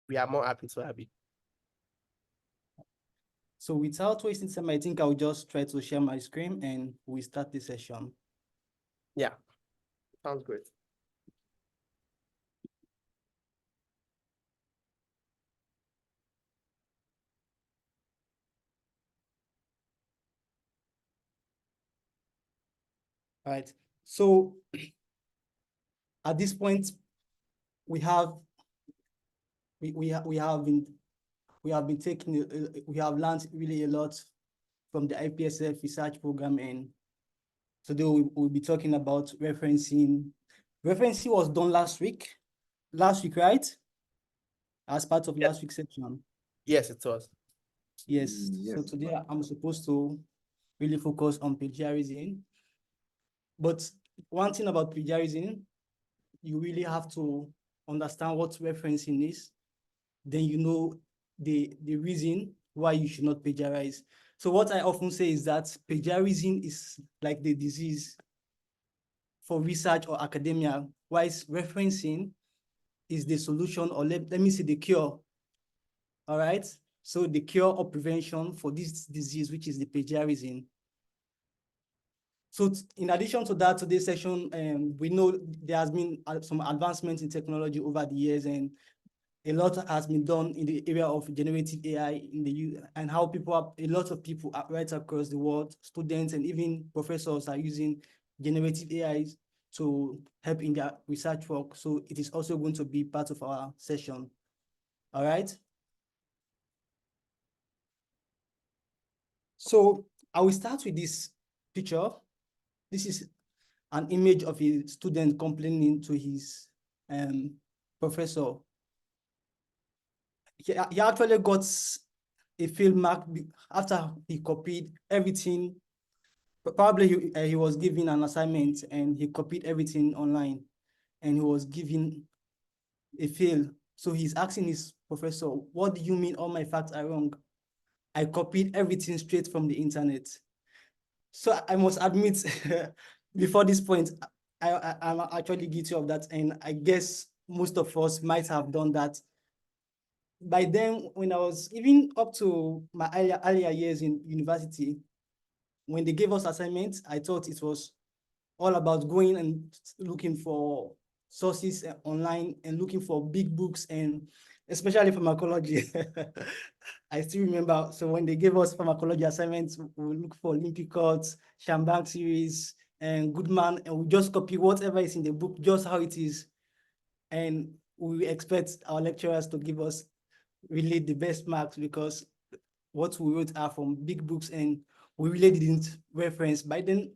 we are more happy to have you. So without wasting time, I think I'll just try to share my screen and we start the session. Yeah, sounds great. All right. So at this point, we have been taking we have learned really a lot from the IPSF research program, and today we'll be talking about referencing. Referencing was done last week, right? As part of last week's section. Yes, it was. Yes. So today I'm supposed to really focus on plagiarism. But one thing about plagiarism, you really have to understand what referencing is. Then you know the reason why you should not plagiarize. So what I often say is that plagiarism is like the disease for research or academia, whilst referencing is the solution, or let me say the cure. All right. So the cure or prevention for this disease, which is the plagiarism. So in addition to that, today's session, we know there has been some advancements in technology over the years, and a lot has been done in the area of generative AI in the U, and how a lot of people right across the world, students and even professors, are using generative AI to help in their research work. So it is also going to be part of our session. All right. So I will start with this picture. This is an image of a student complaining to his professor. He actually got a field mark after he copied everything. Probably he was given an assignment and he copied everything online, and he was given a fail. So he's asking his professor, "What do you mean all my facts are wrong? I copied everything straight from the internet." So I must admit, before this point, I'm actually guilty of that. And I guess most of us might have done that. By then, when I was even up to my earlier years in university, when they gave us assignments, I thought it was all about going and looking for sources online and looking for big books, and especially pharmacology. I still remember, so when they gave us pharmacology assignments, we look for Olympicot, Schambach series, and Goodman, and we just copy whatever is in the book, just how it is. And we expect our lecturers to give us really the best marks because what we wrote are from big books and we really didn't reference. By then,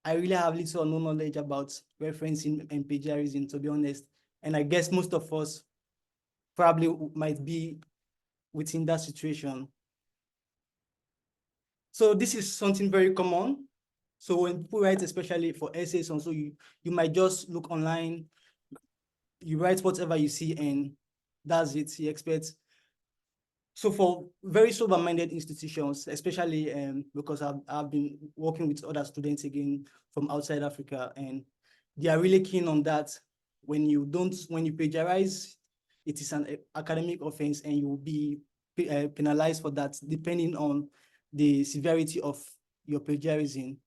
I really have little or no knowledge about referencing and plagiarism, to be honest. And I guess most of us probably might be within that situation. So this is something very common. So when people write, especially for essays, and so you might just look online, you write whatever you see, and that's it. You expect. So for very sober-minded institutions, especially because I've been working with other students again from outside Africa, and they are really keen on that. When you plagiarize, it is an academic offense, and you will be penalized for that, depending on the severity of your plagiarism.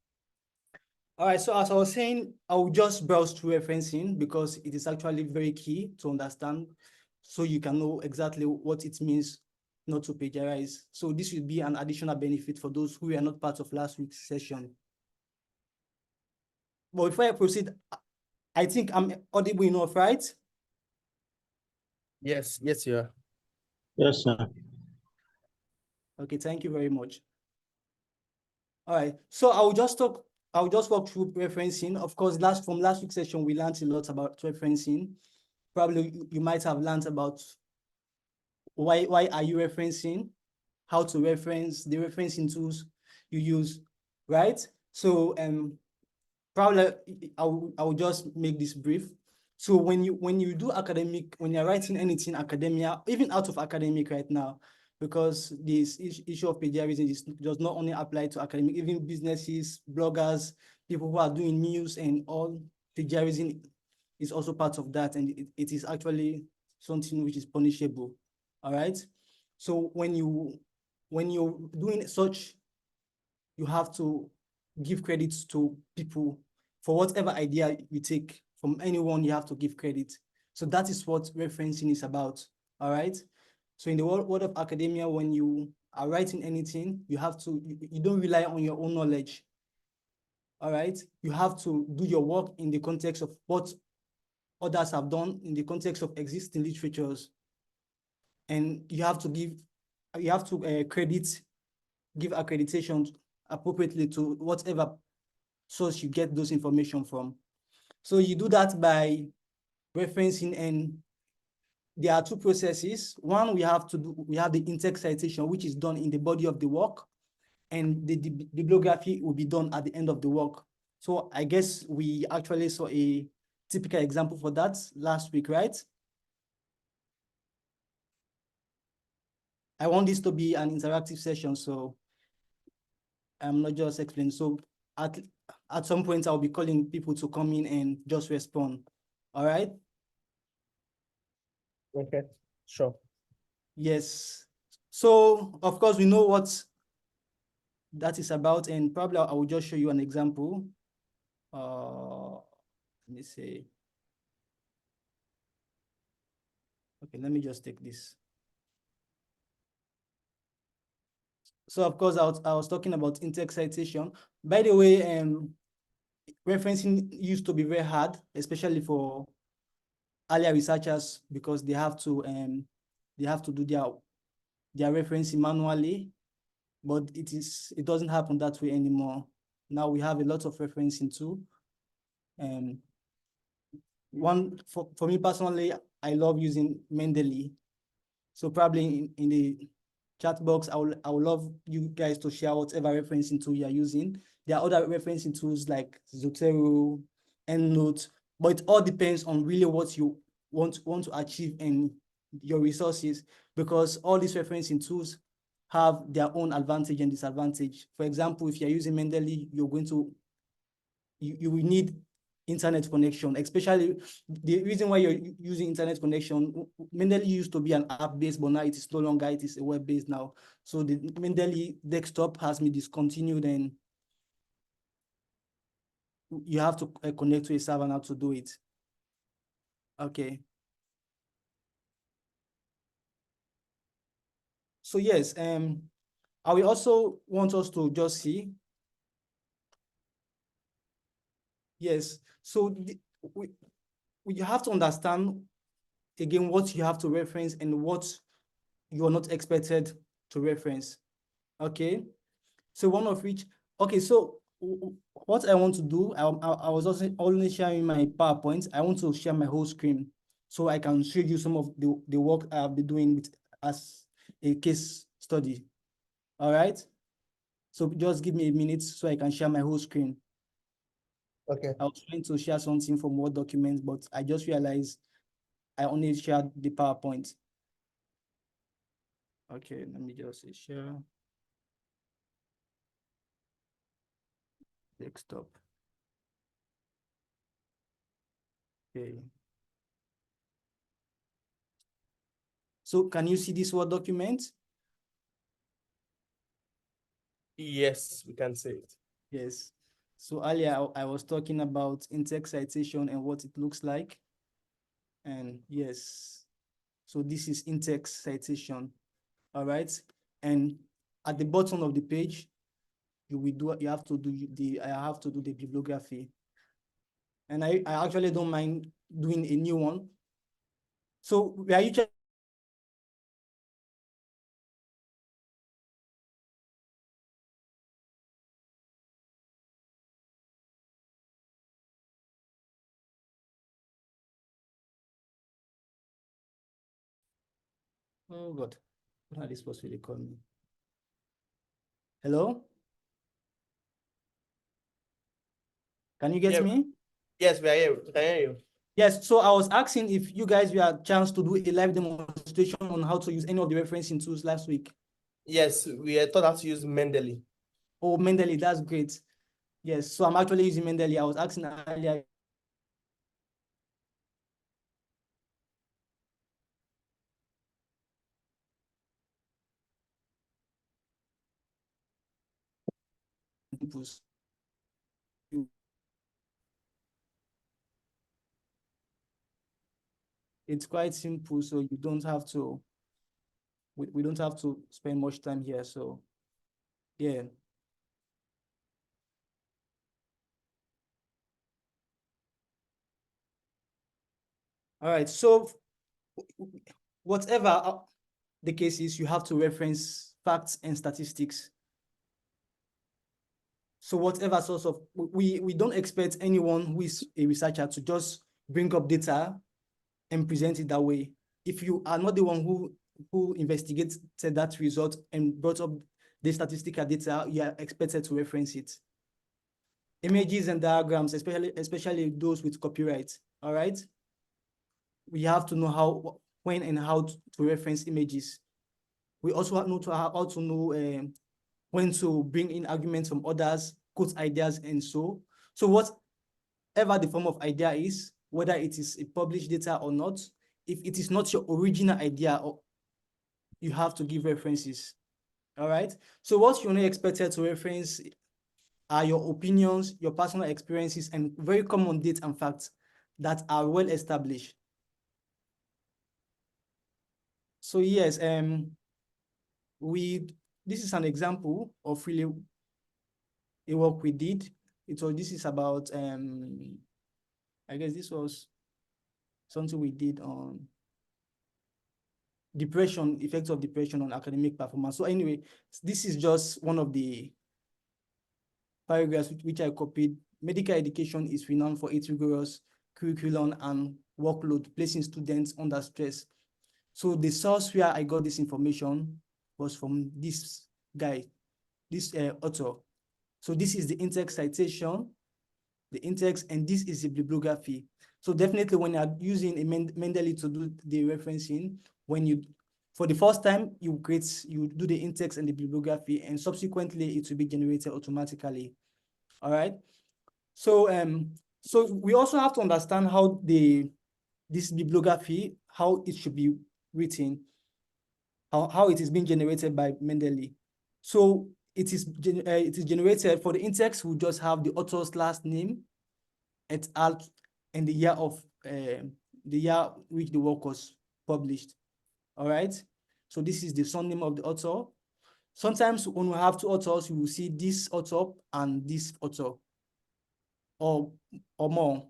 All right, so as I was saying, I will just browse through referencing because it is actually very key to understand, so you can know exactly what it means not to plagiarize. So this will be an additional benefit for those who are not part of last week's session. But before I proceed, I think I'm audible enough, right? Yes, yes, you are. Yes, sir. Okay, thank you very much. All right, so I'll just walk through referencing. Of course, from last week's session, we learned a lot about referencing. Probably you might have learned about why are you referencing, how to reference, the referencing tools you use, right? So probably I will just make this brief. So when you do academic, when you're writing anything academia, even out of academic right now, because this issue of plagiarism does not only apply to academic, even businesses, bloggers, people who are doing news and all, plagiarism is also part of that, and it is actually something which is punishable. All right. So when you're doing such, you have to give credit to people for whatever idea you take from anyone. You have to give credit. So that is what referencing is about. All right. So in the world of academia, when you are writing anything, you don't rely on your own knowledge. All right. You have to do your work in the context of what others have done, in the context of existing literatures. And you have to give accreditation appropriately to whatever source you get those information from. So you do that by referencing, and there are two processes. One, we have the in-text citation, which is done in the body of the work, and the bibliography will be done at the end of the work. So I guess we actually saw a typical example for that last week, right? I want this to be an interactive session, so I'm not just explaining. So at some point, I'll be calling people to come in and just respond. All right? Okay, sure. Yes. So, of course, we know what that is about, and probably I will just show you an example. Let me see. Okay, let me just take this. So, of course, I was talking about in-text citation. By the way, referencing used to be very hard, especially for earlier researchers, because they have to do their referencing manually, but it doesn't happen that way anymore. Now we have a lot of referencing too. For me personally, I love using Mendeley. So probably in the chat box, I would love you guys to share whatever referencing tool you're using. There are other referencing tools like Zotero, EndNote, but it all depends on really what you want to achieve and your resources, because all these referencing tools have their own advantage and disadvantage. For example, if you're using Mendeley, you will need internet connection, especially the reason why you're using internet connection. Mendeley used to be an app-based, but now it is no longer, it is a web-based now. So the Mendeley desktop has been discontinued, and you have to connect to a server now to do it. Okay. So yes, I will also want us to just see. Yes, so we have to understand again what you have to reference and what you are not expected to reference. Okay, so one of which, okay, so what I want to do, I was also only sharing my PowerPoint. I want to share my whole screen so I can show you some of the work I've been doing as a case study. All right, so just give me a minute so I can share my whole screen. Okay. I was trying to share something from Word documents, but I just realized I only shared the PowerPoint. Okay, let me just share desktop. Okay. So can you see this Word document? Yes, we can say it. Yes. So earlier I was talking about in-text citation and what it looks like. And yes, so this is in-text citation. All right. And at the bottom of the page, I have to do the bibliography. And I actually don't mind doing a new one. So we are usually oh God, what are they supposed to really call me? Hello? Can you get me? Yes, we are here. We can hear you. Yes, so I was asking if you guys had a chance to do a live demonstration on how to use any of the referencing tools last week. Yes, we are taught how to use Mendeley. Oh, Mendeley, that's great. Yes, so I'm actually using Mendeley. I was asking earlier. simple. It's quite simple, so you don't have to, we don't have to spend much time here. So yeah. All right, so whatever the case is, you have to reference facts and statistics. So whatever source of, we don't expect anyone who is a researcher to just bring up data and present it that way. If you are not the one who investigated that result and brought up the statistical data, you are expected to reference it. Images and diagrams, especially those with copyright, all right? We have to know how, when and how to reference images. We also know how to know when to bring in arguments from others, quote ideas, and so. So whatever the form of idea is, whether it is a published data or not, if it is not your original idea, you have to give references. All right. So what you're not expected to reference are your opinions, your personal experiences, and very common dates and facts that are well established. So yes, this is an example of really a work we did. This is about I guess this was something we did on depression, effects of depression on academic performance. So anyway, this is just one of the paragraphs which I copied. Medical education is renowned for its rigorous curriculum and workload, placing students under stress. So the source where I got this information was from this guy, this author. So this is the in-text citation, the in-text, and this is the bibliography. So definitely when you're using a Mendeley to do the referencing, for the first time, you do the in-text and the bibliography, and subsequently it will be generated automatically. All right. So so we also have to understand how this bibliography, how it should be written, how it is being generated by Mendeley. So it is generated for the in-text. We just have the author's last name, et al, and the year which the work was published. All right. So this is the surname of the author. Sometimes when we have two authors, you will see this author and this author, or more.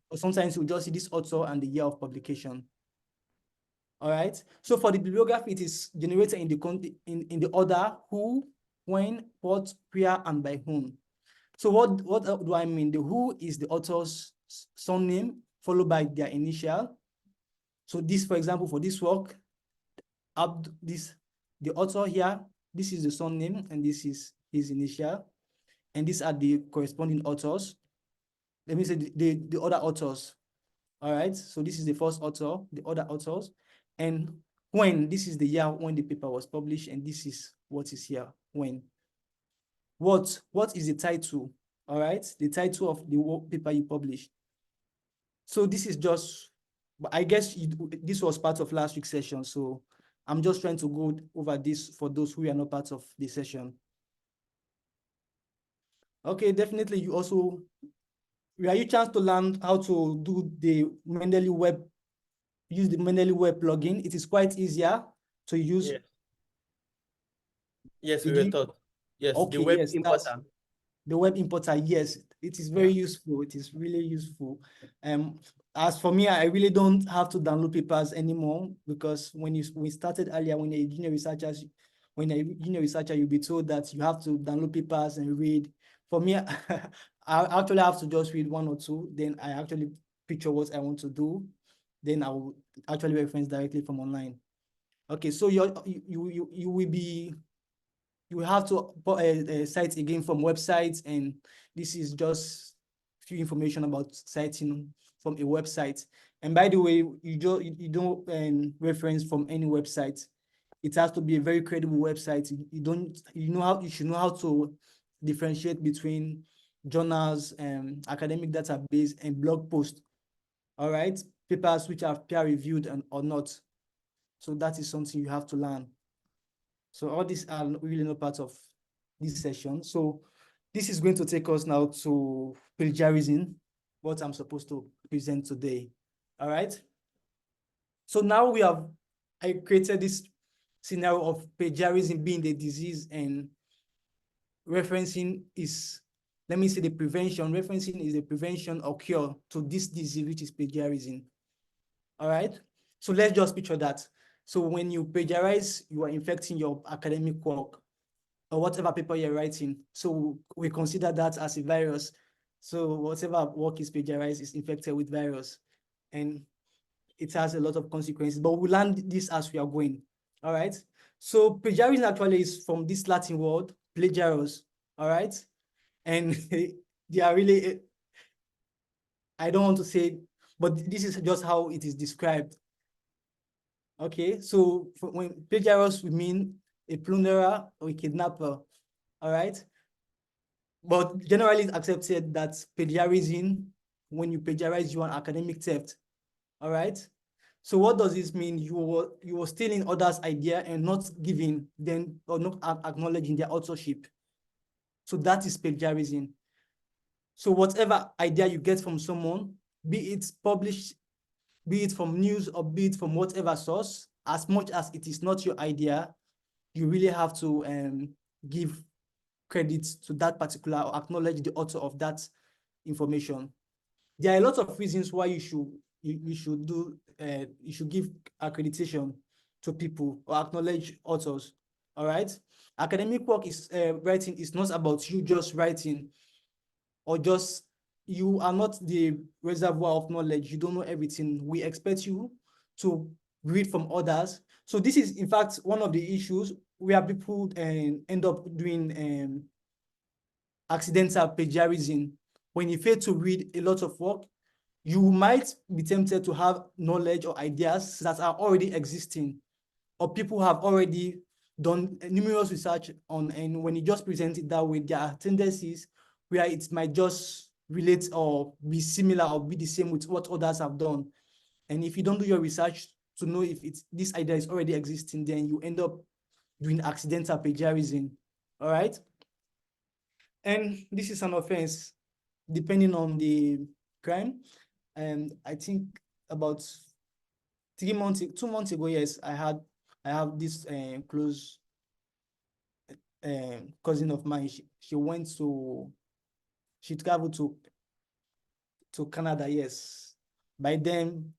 Or sometimes you just see this author and the year of publication. All right. So for the bibliography, it is generated in the order who, when, what, where, and by whom. So what do I mean? The who is the author's surname followed by their initial. So this, for example, for this work, the author here, this is the surname and this is his initial, and these are the corresponding authors. Let me say the other authors. All right. So this is the first author, the other authors, and when, this is the year when the paper was published, and this is what is here when. What is the title? All right, the title of the paper you published. So this is just, I guess this was part of last week's session, so I'm just trying to go over this for those who are not part of the session. Okay, definitely you also, we are you chance to learn how to do the Mendeley web, use the Mendeley web plugin. It is quite easier to use. Yeah. Yes, we were taught. Yes, okay, the web yes, importer. The web importer, yes, it is very useful. It is really useful. As for me, I really don't have to download papers anymore, because when we started earlier, when you're a junior researcher, you'll be told that you have to download papers and read. For me, I actually have to just read one or two, then I actually picture what I want to do, then I will actually reference directly from online. Okay, so you will be, you have to cite again from websites, and this is just few information about citing from a website. And by the way, you don't reference from any website. It has to be a very credible website. You should know how to differentiate between journals and academic database and blog posts. All right, papers which are peer reviewed or not. So that is something you have to learn. So all these are really not part of this session. So This is going to take us now to plagiarism, what I'm supposed to present today. All right. So now I created this scenario of plagiarism being the disease and referencing is, let me say the prevention, referencing is the prevention or cure to this disease, which is plagiarism. All right. So let's just picture that. So when you plagiarize, you are infecting your academic work or whatever paper you're writing. So we consider that as a virus. So whatever work is plagiarized is infected with virus. And it has a lot of consequences, but we'll learn this as we are going. All right. So plagiarism actually is from this Latin word, plagiaros. All right. And they are really, I don't want to say, but this is just how it is described. Okay. So when plagiaros, we mean a plunderer or a kidnapper. All right. But generally it's accepted that plagiarism, when you plagiarize, you are an academic theft. All right. So what does this mean? You were stealing others' idea and not giving them or not acknowledging their authorship. So that is plagiarism. So whatever idea you get from someone, be it published, be it from news or be it from whatever source, as much as it is not your idea, you really have to give credit to that particular or acknowledge the author of that information. There are a lot of reasons why you should give accreditation to people or acknowledge authors. All right. Academic work is writing is not about you just writing or just you are not the reservoir of knowledge. You don't know everything. We expect you to read from others. So this is in fact one of the issues where people end up doing accidental plagiarism. When you fail to read a lot of work, you might be tempted to have knowledge or ideas that are already existing, or people have already done numerous research on, and when you just present it that way, there are tendencies where it might just relate or be similar or be the same with what others have done. And if you don't do your research to know if this idea is already existing, then you end up doing accidental plagiarism. All right. And this is an offense depending on the crime. And I think about 2 months ago, yes, I have this close cousin of mine. She traveled to Canada, yes. By then,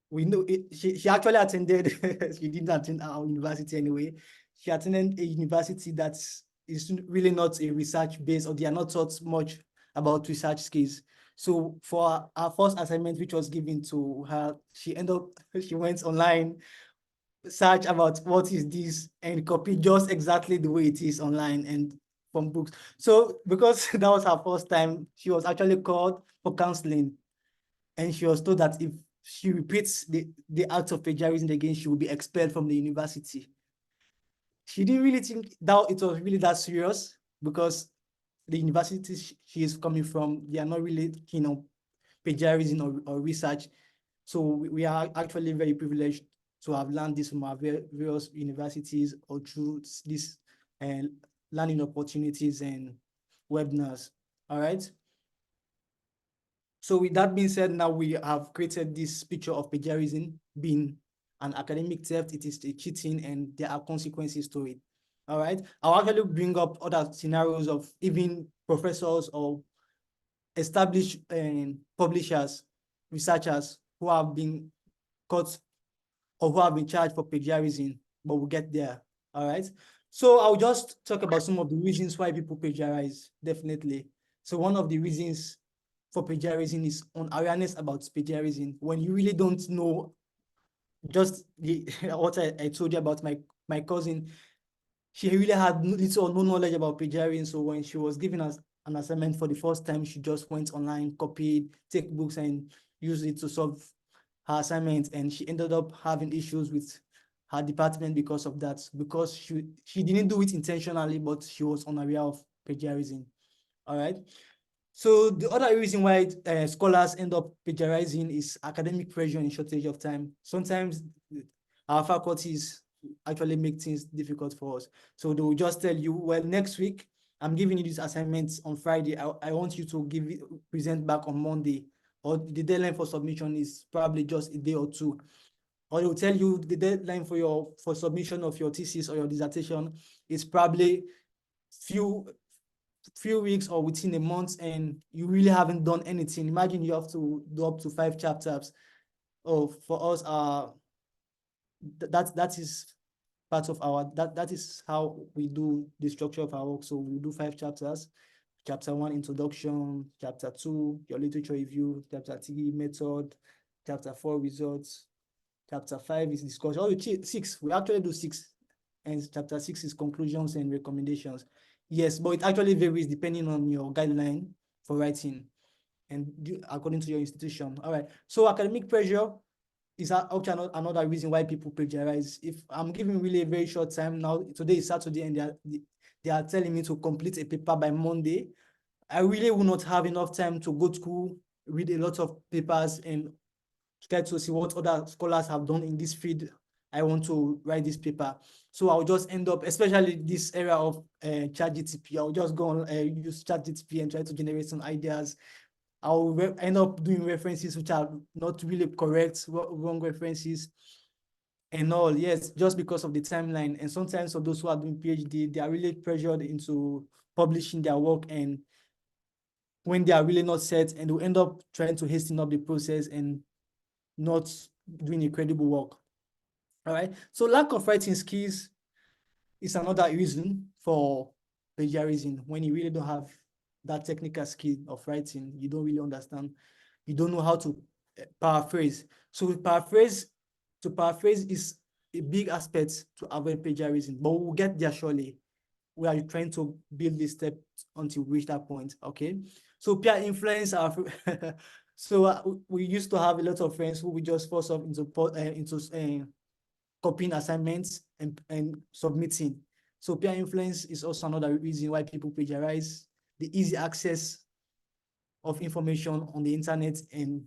we know she actually attended, she didn't attend our university anyway. She attended a university that is really not a research base, or they are not taught much about research skills. So for our first assignment, which was given to her, she went online, search about what is this, and copy just exactly the way it is online and from books. So because that was her first time, she was actually called for counseling. And she was told that if she repeats the act of plagiarism again, she will be expelled from the university. She didn't really think that it was really that serious, because the university she is coming from, they are not really keen on plagiarism or research. So we are actually very privileged to have learned this from our various universities or through these learning opportunities and webinars. All right. So with that being said, now we have created this picture of plagiarism being an academic theft. It is a cheating and there are consequences to it. All right. I'll actually bring up other scenarios of even professors or established publishers, researchers who have been caught or who have been charged for plagiarism, but we'll get there. All right. So I'll just talk about some of the reasons why people plagiarize, definitely. So one of the reasons for plagiarism is unawareness about plagiarism. When you really don't know, just what I told you about my cousin, she really had little or no knowledge about plagiarism. So when she was given us an assignment for the first time, she just went online, copied, take books and used it to solve her assignment. And she ended up having issues with her department because of that, because she didn't do it intentionally, but she was unaware of plagiarism. All right. So the other reason why scholars end up plagiarizing is academic pressure and shortage of time. Sometimes our faculties actually make things difficult for us. So they will just tell you, well, next week I'm giving you these assignments on Friday. I want you to present back on Monday, or the deadline for submission is probably just a day or two. Or they'll tell you the deadline for submission of your thesis or your dissertation is probably few weeks or within a month, and you really haven't done anything. Imagine you have to do up to 5 chapters. Oh, for us, that is part of our that is how we do the structure of our work. So we do 5 chapters. Chapter 1, introduction. Chapter 2, your literature review. Chapter 3, method. Chapter 4, results. Chapter 5 is discussion. Oh, 6. We actually do 6. And chapter 6 is conclusions and recommendations. Yes, but it actually varies depending on your guideline for writing and according to your institution. All right. So academic pressure is actually another reason why people plagiarize. If I'm giving really a very short time now, today is Saturday, and they are telling me to complete a paper by Monday, I really will not have enough time to go to school, read a lot of papers, and try to see what other scholars have done in this field. I want to write this paper. So I'll just end up, especially this era of ChatGPT, I'll just go on use ChatGPT and try to generate some ideas. I'll end up doing references which are not really correct, wrong references and all. Yes, just because of the timeline. And sometimes for those who are doing PhD, they are really pressured into publishing their work, and when they are really not set, and they'll end up trying to hasten up the process and not doing incredible work. All right. So lack of writing skills is another reason for plagiarism. When you really don't have that technical skill of writing, you don't really understand, you don't know how to paraphrase. So to paraphrase is a big aspect to avoid plagiarism, but we'll get there surely. We are trying to build this step until we reach that point. Okay. So peer influence are so we used to have a lot of friends who we just force off into copying assignments and submitting. So peer influence is also another reason why people plagiarize. The easy access of information on the internet and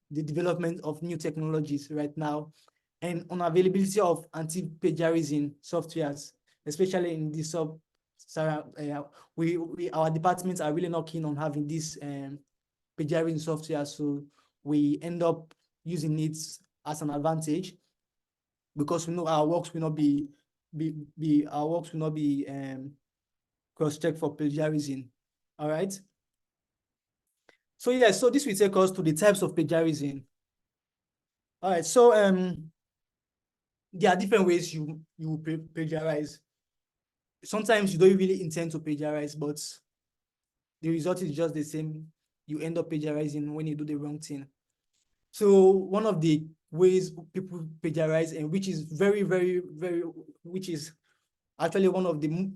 the development of new technologies right now, and unavailability of anti-plagiarism softwares, especially in this our departments are really not keen on having this plagiarism software, so we end up using it as an advantage, because we know our works will not be cross-checked for plagiarism. All right. So yeah, so this will take us to the types of plagiarism. All right. So there are different ways you plagiarize. Sometimes you don't really intend to plagiarize, but the result is just the same. You end up plagiarizing when you do the wrong thing. So one of the ways people plagiarize, and which is which is actually one of the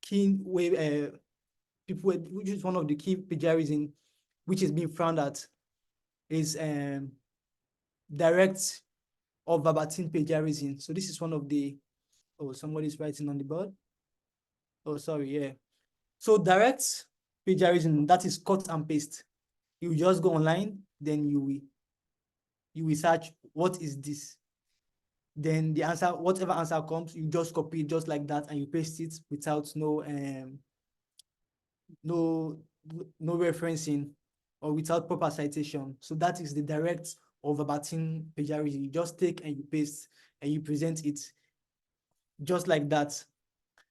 key way which is one of the key plagiarism which is being found at, is direct or verbatim plagiarism. So this is one of the, oh, somebody's writing on the board. Oh, sorry, yeah. So direct plagiarism, that is cut and paste. You just go online, then you will search, what is this? Then the answer, whatever answer comes, you just copy it just like that, and you paste it without no referencing or without proper citation. So that is the direct or verbatim plagiarism. You just take and you paste and you present it just like that.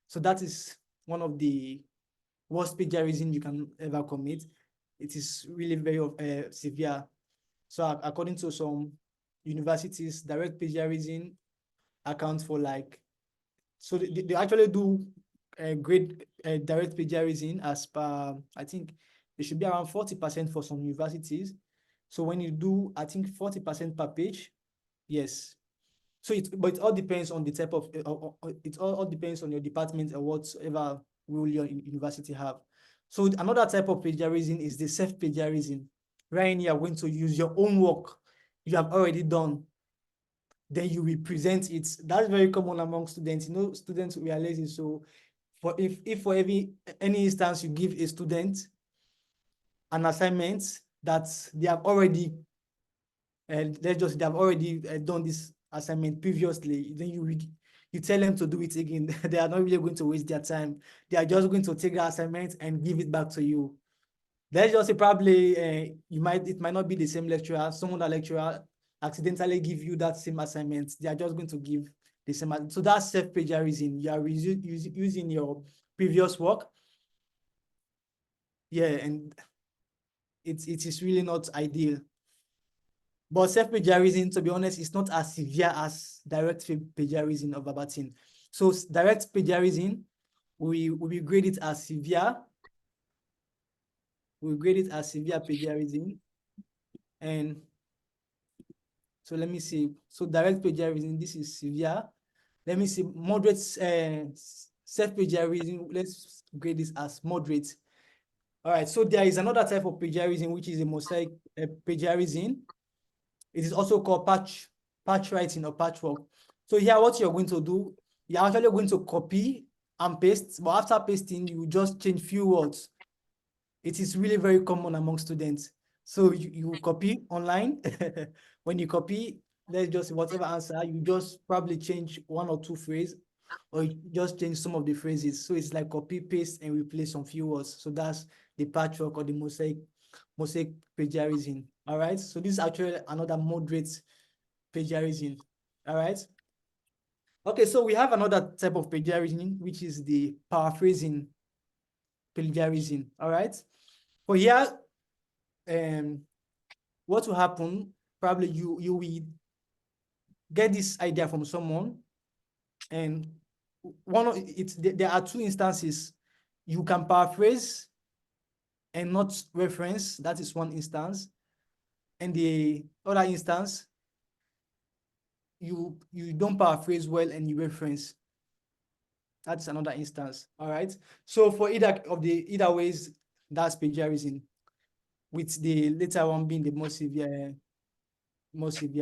So that is one of the worst plagiarism you can ever commit. It is really very severe. So according to some universities, direct plagiarism accounts for so they actually do grade direct plagiarism as per, I think it should be around 40% for some universities. So when you do, I think 40% per page, yes. So but it all depends on the type of, it all depends on your department or whatever rule your university have. So another type of plagiarism is the self-plagiarism, wherein you are going to use your own work you have already done, then you will present it. That's very common among students. You know, students, we are lazy. So if for any instance you give a student an assignment that they have already, they have already done this assignment previously, then you tell them to do it again, they are not really going to waste their time. They are just going to take the assignment and give it back to you. Let's just say probably it might not be the same lecturer. Some other lecturer accidentally give you that same assignment. They are just going to give the same. So that's self-plagiarism. You are using your previous work. Yeah, and it is really not ideal. But self-plagiarism, to be honest, is not as severe as direct plagiarism of verbatim. So direct plagiarism, we grade it as severe. We grade it as severe plagiarism. And so let me see. So direct plagiarism, this is severe. Let me see, moderate self-plagiarism, let's grade this as moderate. All right, so there is another type of plagiarism, which is a mosaic plagiarism. It is also called patch writing or patchwork. So here, what you're going to do, you're actually going to copy and paste, but after pasting, you just change few words. It is really very common among students. So you copy online. When you copy, let's just whatever answer, you just probably change one or two phrases, or you just change some of the phrases. So it's like copy, paste, and replace some few words. So that's the patchwork or the mosaic plagiarism. All right. So this is actually another moderate plagiarism. All right. Okay, so we have another type of plagiarism, which is the paraphrasing plagiarism. All right. For here, what will happen? Probably you will get this idea from someone, and there are two instances. You can paraphrase and not reference. That is one instance. And the other instance, you don't paraphrase well and you reference. That's another instance. All right. So for either ways, that's plagiarism, with the later one being the most severe.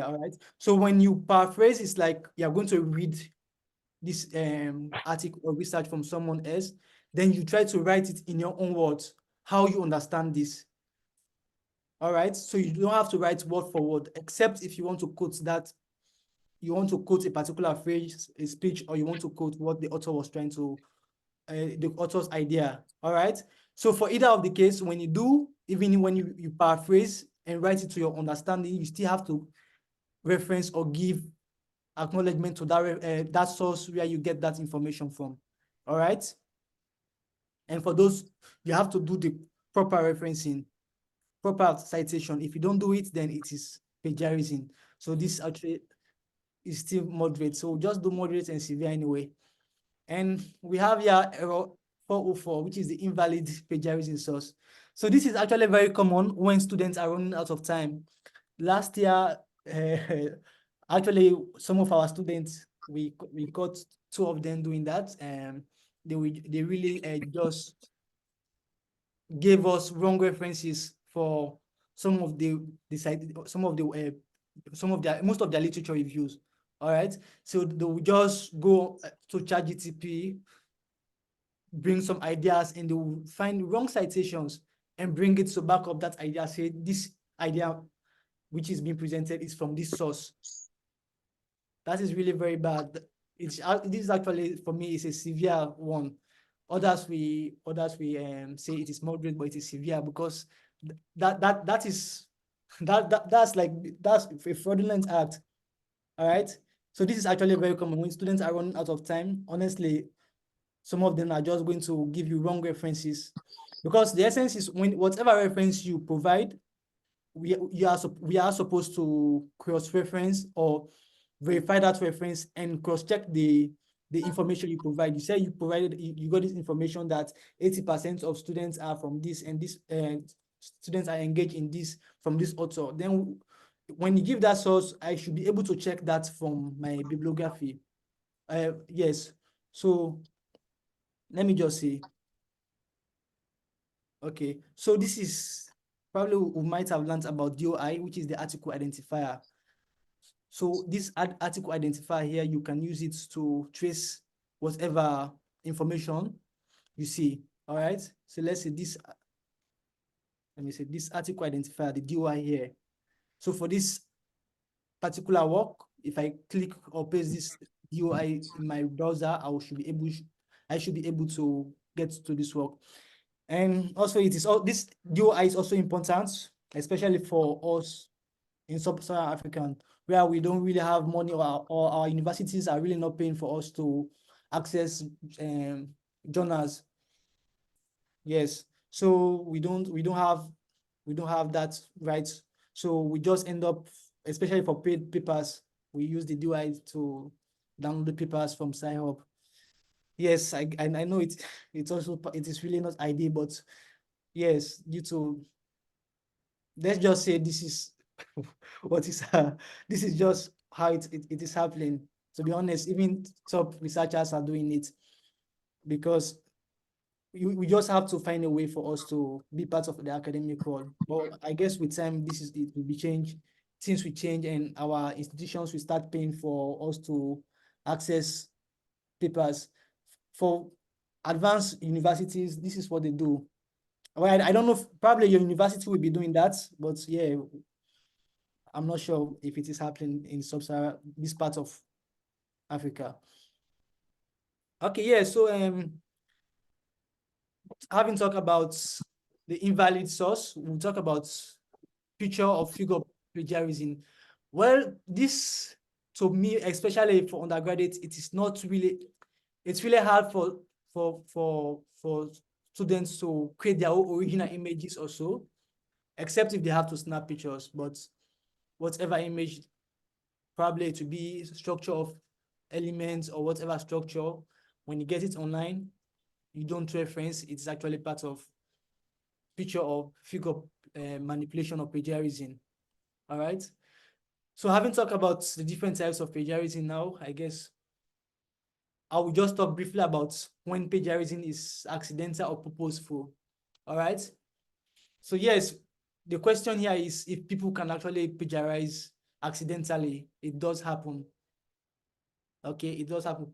All right. So when you paraphrase, it's like you're going to read this article or research from someone else, then you try to write it in your own words, how you understand this. All right. So you don't have to write word for word, except if you want to quote a particular phrase, a speech, or you want to quote what the author was trying to, the author's idea. All right. So for either of the case, when you do, even when you paraphrase and write it to your understanding, you still have to reference or give acknowledgement to that source where you get that information from. All right. And for those, you have to do the proper referencing, proper citation. If you don't do it, then it is plagiarism. So this actually is still moderate. So just do moderate and severe anyway. And we have here error 404, which is the invalid plagiarism source. So this is actually very common when students are running out of time. Last year, actually, some of our students, we got two of them doing that, and they really just gave us wrong references for some of the most of their literature reviews. All right, so they will just go to ChatGPT, bring some ideas, and they will find wrong citations and bring it to back up that idea. Say this idea which is being presented is from this source. That is really very bad. This is actually, for me, is a severe one. Others we say it is moderate, but it is severe because that's a fraudulent act. All right. So this is actually very common when students are running out of time. Honestly, some of them are just going to give you wrong references, because the essence is when whatever reference you provide, we are supposed to cross-reference or verify that reference and cross-check the information you provide. You say you got this information that 80% of students are from this, and this students are engaged in this from this author. Then when you give that source, I should be able to check that from my bibliography. Yes. So let me just see. Okay. So this is probably we might have learned about DOI, which is the article identifier. So this article identifier here, you can use it to trace whatever information you see. All right. So let's say this, let me say this article identifier, the DOI here. So for this particular work, if I click or paste this DOI in my browser, I should be able to get to this work. And also it is all this DOI is also important, especially for us in sub-Saharan Africa, where we don't really have money, or our universities are really not paying for us to access journals. Yes, so we don't have that right. So we just end up, especially for paid papers, we use the DOI to download the papers from Sci-Hub. Yes, I know it is really not ideal, but yes, due to, let's just say this is what is this is just how it is happening. To be honest, even top researchers are doing it, because we just have to find a way for us to be part of the academic world. But I guess with time, it will be changed. Things will change, and our institutions will start paying for us to access papers. For advanced universities, this is what they do. Well, I don't know if probably your university will be doing that, but yeah, I'm not sure if it is happening in sub-Saharan, this part of Africa. Okay, yeah, so having talked about the invalid source, we'll talk about picture of figure plagiarism. Well, this, to me, especially for undergraduates, it's really hard for students to create their own original images also, except if they have to snap pictures. But whatever image, probably to be structure of elements or whatever structure, when you get it online, you don't reference, it's actually part of picture or figure manipulation or plagiarism. All right. So having talked about the different types of plagiarism now, I guess I will just talk briefly about when plagiarism is accidental or purposeful. All right. So yes, the question here is if people can actually plagiarize accidentally. It does happen. Okay, it does happen.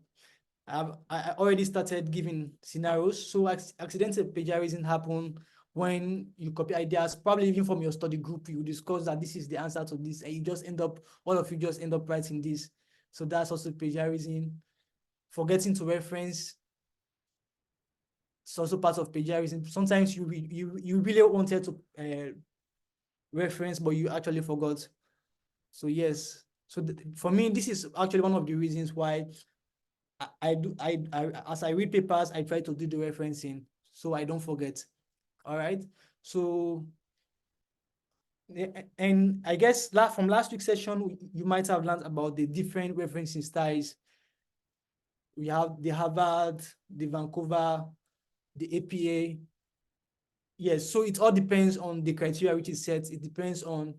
I already started giving scenarios. So accidental plagiarism happen when you copy ideas, probably even from your study group. You discuss that this is the answer to this, and all of you just end up writing this. So that's also plagiarism. Forgetting to reference, it's also part of plagiarism. Sometimes you really wanted to reference, but you actually forgot. So yes, so for me, this is actually one of the reasons why as I read papers, I try to do the referencing so I don't forget. All right. So, and I guess from last week's session, you might have learned about the different referencing styles. We have the Harvard, the Vancouver, the APA. Yes, so it all depends on the criteria which is set. It depends on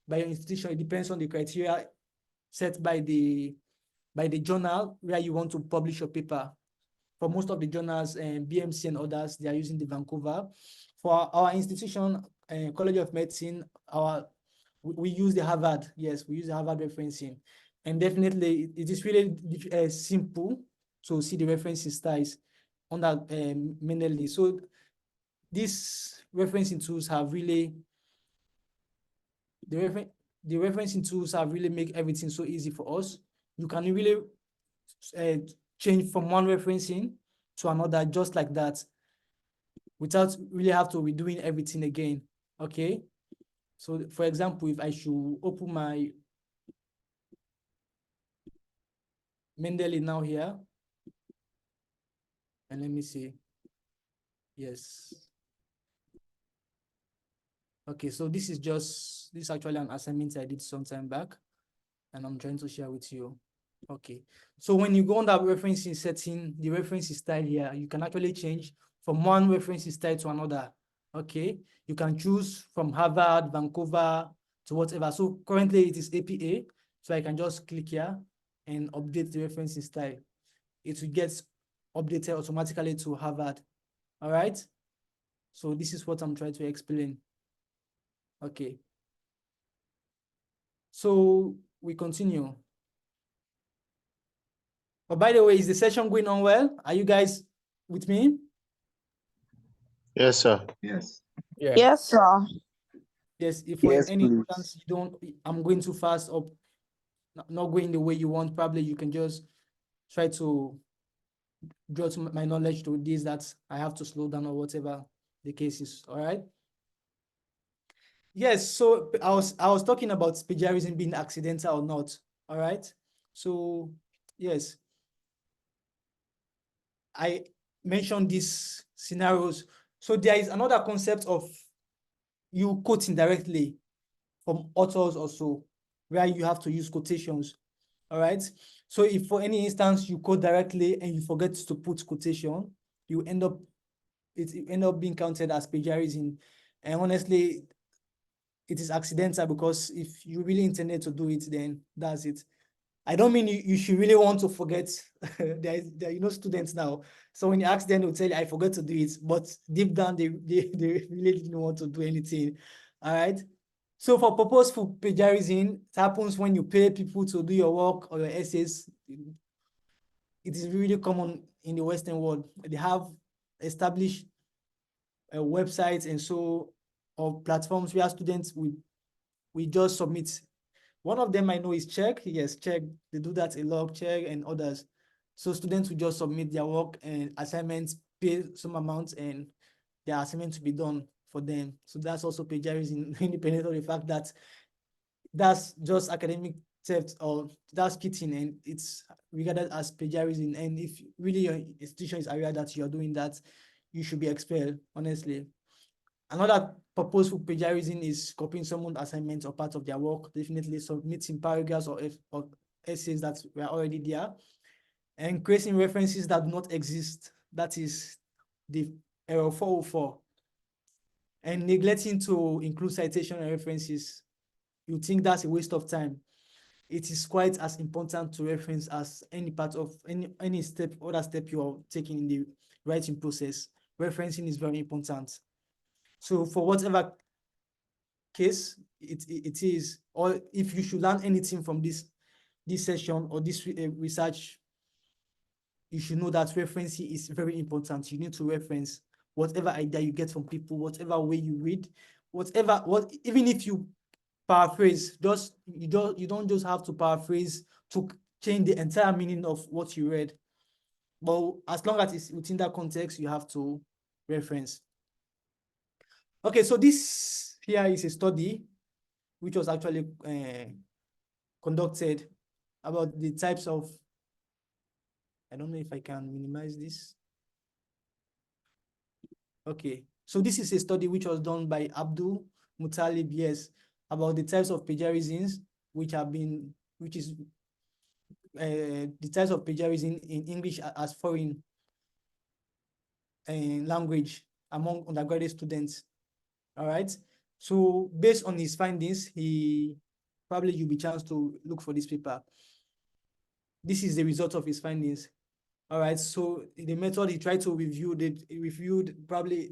by your institution. It depends on the criteria set by the journal where you want to publish your paper. For most of the journals, BMC and others, they are using the Vancouver. For our institution, College of Medicine, we use the Harvard. Yes, we use the Harvard referencing. And definitely, it is really simple to see the referencing styles under Mendeley. So these referencing tools have really, the referencing tools have really make everything so easy for us. You can really change from one referencing to another just like that, without really have to be doing everything again. Okay. So for example, if I should open my Mendeley now here, and let me see. Yes. Okay, so this is actually an assignment I did some time back, and I'm trying to share with you. Okay, so when you go on that referencing setting, the referencing style here, you can actually change from one referencing style to another. Okay, you can choose from Harvard, Vancouver, to whatever. So currently it is APA, so I can just click here and update the referencing style. It will get updated automatically to Harvard. All right, so this is what I'm trying to explain. Okay, so we continue. But by the way, is the session going on well? Are you guys with me? Yes, sir. Yes. Yeah. Yes, sir. Yes, if for Yes, any please. chance I'm going too fast or not going the way you want, probably you can just try to draw to my knowledge to this that I have to slow down or whatever the case is. All right. Yes, so I was talking about plagiarism being accidental or not. All right. So yes, I mentioned these scenarios. So there is another concept of you quoting directly from authors also, where you have to use quotations. All right. So if for any instance you quote directly and you forget to put quotation, you end up being counted as plagiarism. And honestly, it is accidental, because if you really intended to do it, then that's it. I don't mean you should really want to forget. there students now. So when you ask them, they'll tell you, I forgot to do it. But deep down, they really didn't want to do anything. All right. So for purposeful plagiarism, it happens when you pay people to do your work or your essays. It is really common in the Western world. They have established websites and so or platforms where students we just submit. One of them I know is Check. Yes, Check. They do that a lot, Check and others. So students will just submit their work and assignments, pay some amount, and their assignment to be done for them. So that's also plagiarism, independent of the fact that that's just academic theft or that's cheating, and it's regarded as plagiarism. And if really your institution is aware that you are doing that, you should be expelled, honestly. Another purposeful plagiarism is copying someone's assignment or part of their work, definitely submitting paragraphs or essays that were already there, and creating references that do not exist. That is the error 404. And neglecting to include citation and references. You think that's a waste of time. It is quite as important to reference as any part of any other step you are taking in the writing process. Referencing is very important. So for whatever case it is, or if you should learn anything from this session or this research, you should know that referencing is very important. You need to reference whatever idea you get from people, whatever way you read, even if you paraphrase, you don't just have to paraphrase to change the entire meaning of what you read. But as long as it's within that context, you have to reference. Okay, so this here is a study which was actually conducted about the types of, I don't know if I can minimize this. Okay, so this is a study which was done by Abdul Mutalib, yes, about the types of plagiarisms which is the types of plagiarism in English as foreign language among undergraduate students. All right. So based on his findings, you'll be chance to look for this paper. This is the result of his findings. All right. So the method he tried to review, he reviewed probably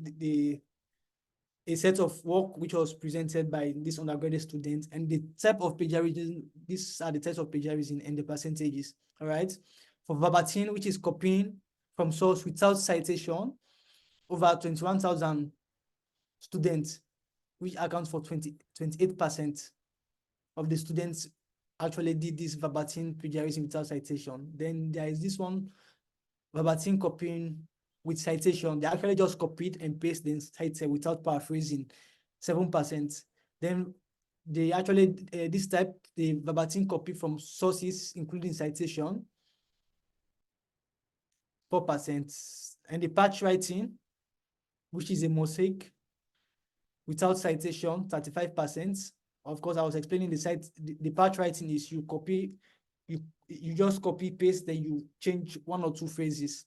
a set of work which was presented by this undergraduate student, and the type of plagiarism, these are the types of plagiarism and the percentages. All right. For verbatim, which is copying from source without citation, over 21,000 students, which accounts for 28% of the students actually did this verbatim plagiarism without citation. Then there is this one, verbatim copying with citation. They actually just copied and pasted the cited without paraphrasing, 7%. Then they actually, this type, the verbatim copy from sources, including citation, 4%. And the patch writing, which is a mosaic, without citation, 35%. Of course, I was explaining the patch writing is you copy, you just copy paste, then you change one or two phrases.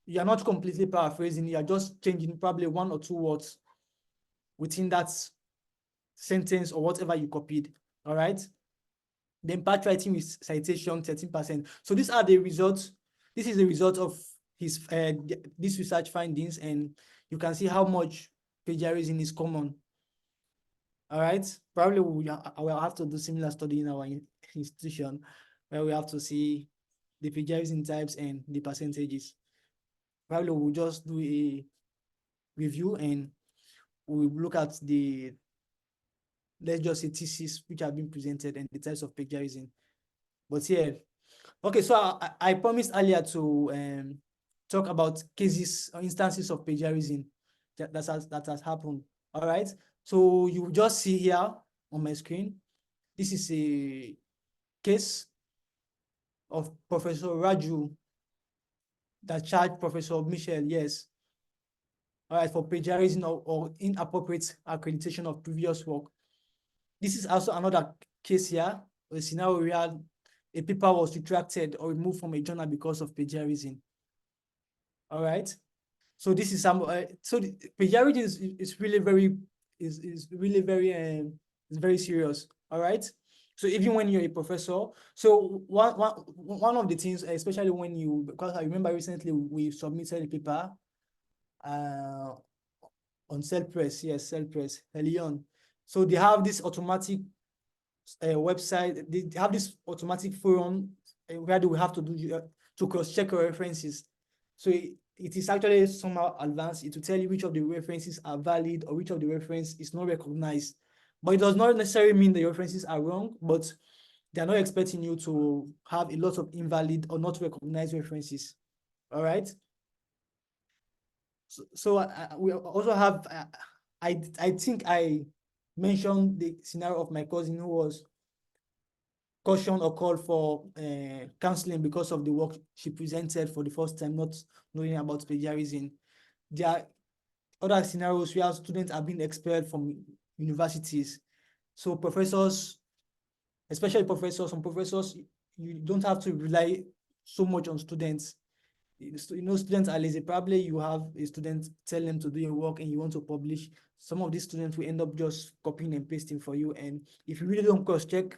You are not completely paraphrasing, you are just changing probably one or two words within that sentence or whatever you copied. All right. Then patch writing with citation, 13%. So these are the results. This is the result of his this research findings, and you can see how much plagiarism is common. All right. Probably I will have to do similar study in our institution, where we have to see the plagiarism types and the percentages. Probably we'll just do a review and we'll look at the, let's just say, thesis which have been presented and the types of plagiarism. But yeah, Okay, so I promised earlier to talk about cases or instances of plagiarism that has happened. All right. So you just see here on my screen, this is a case of Professor Raju that charged Professor Michel, yes, all right, for plagiarism or inappropriate accreditation of previous work. This is also another case here, a scenario where a paper was retracted or removed from a journal because of plagiarism. All right. So this is some. So plagiarism is really very is really very is very serious. All right. So even when you're a professor, so one of the things, especially when you, because I remember recently we submitted a paper on Cell-Press, yes, Cell-Press, early on. So they have this automatic website, they have this automatic forum where they will have to do to cross-check your references. So it is actually somehow advanced. It will tell you which of the references are valid or which of the reference is not recognized. But it does not necessarily mean the references are wrong, but they are not expecting you to have a lot of invalid or not recognized references. All right. So we also have, I think I mentioned the scenario of my cousin who was cautioned or called for counseling because of the work she presented for the first time, not knowing about plagiarism. There are other scenarios where students are being expelled from universities. So professors, especially professors, some professors, you don't have to rely so much on students. You know, students are lazy. Probably you have a student tell them to do your work and you want to publish. Some of these students will end up just copying and pasting for you. And if you really don't cross-check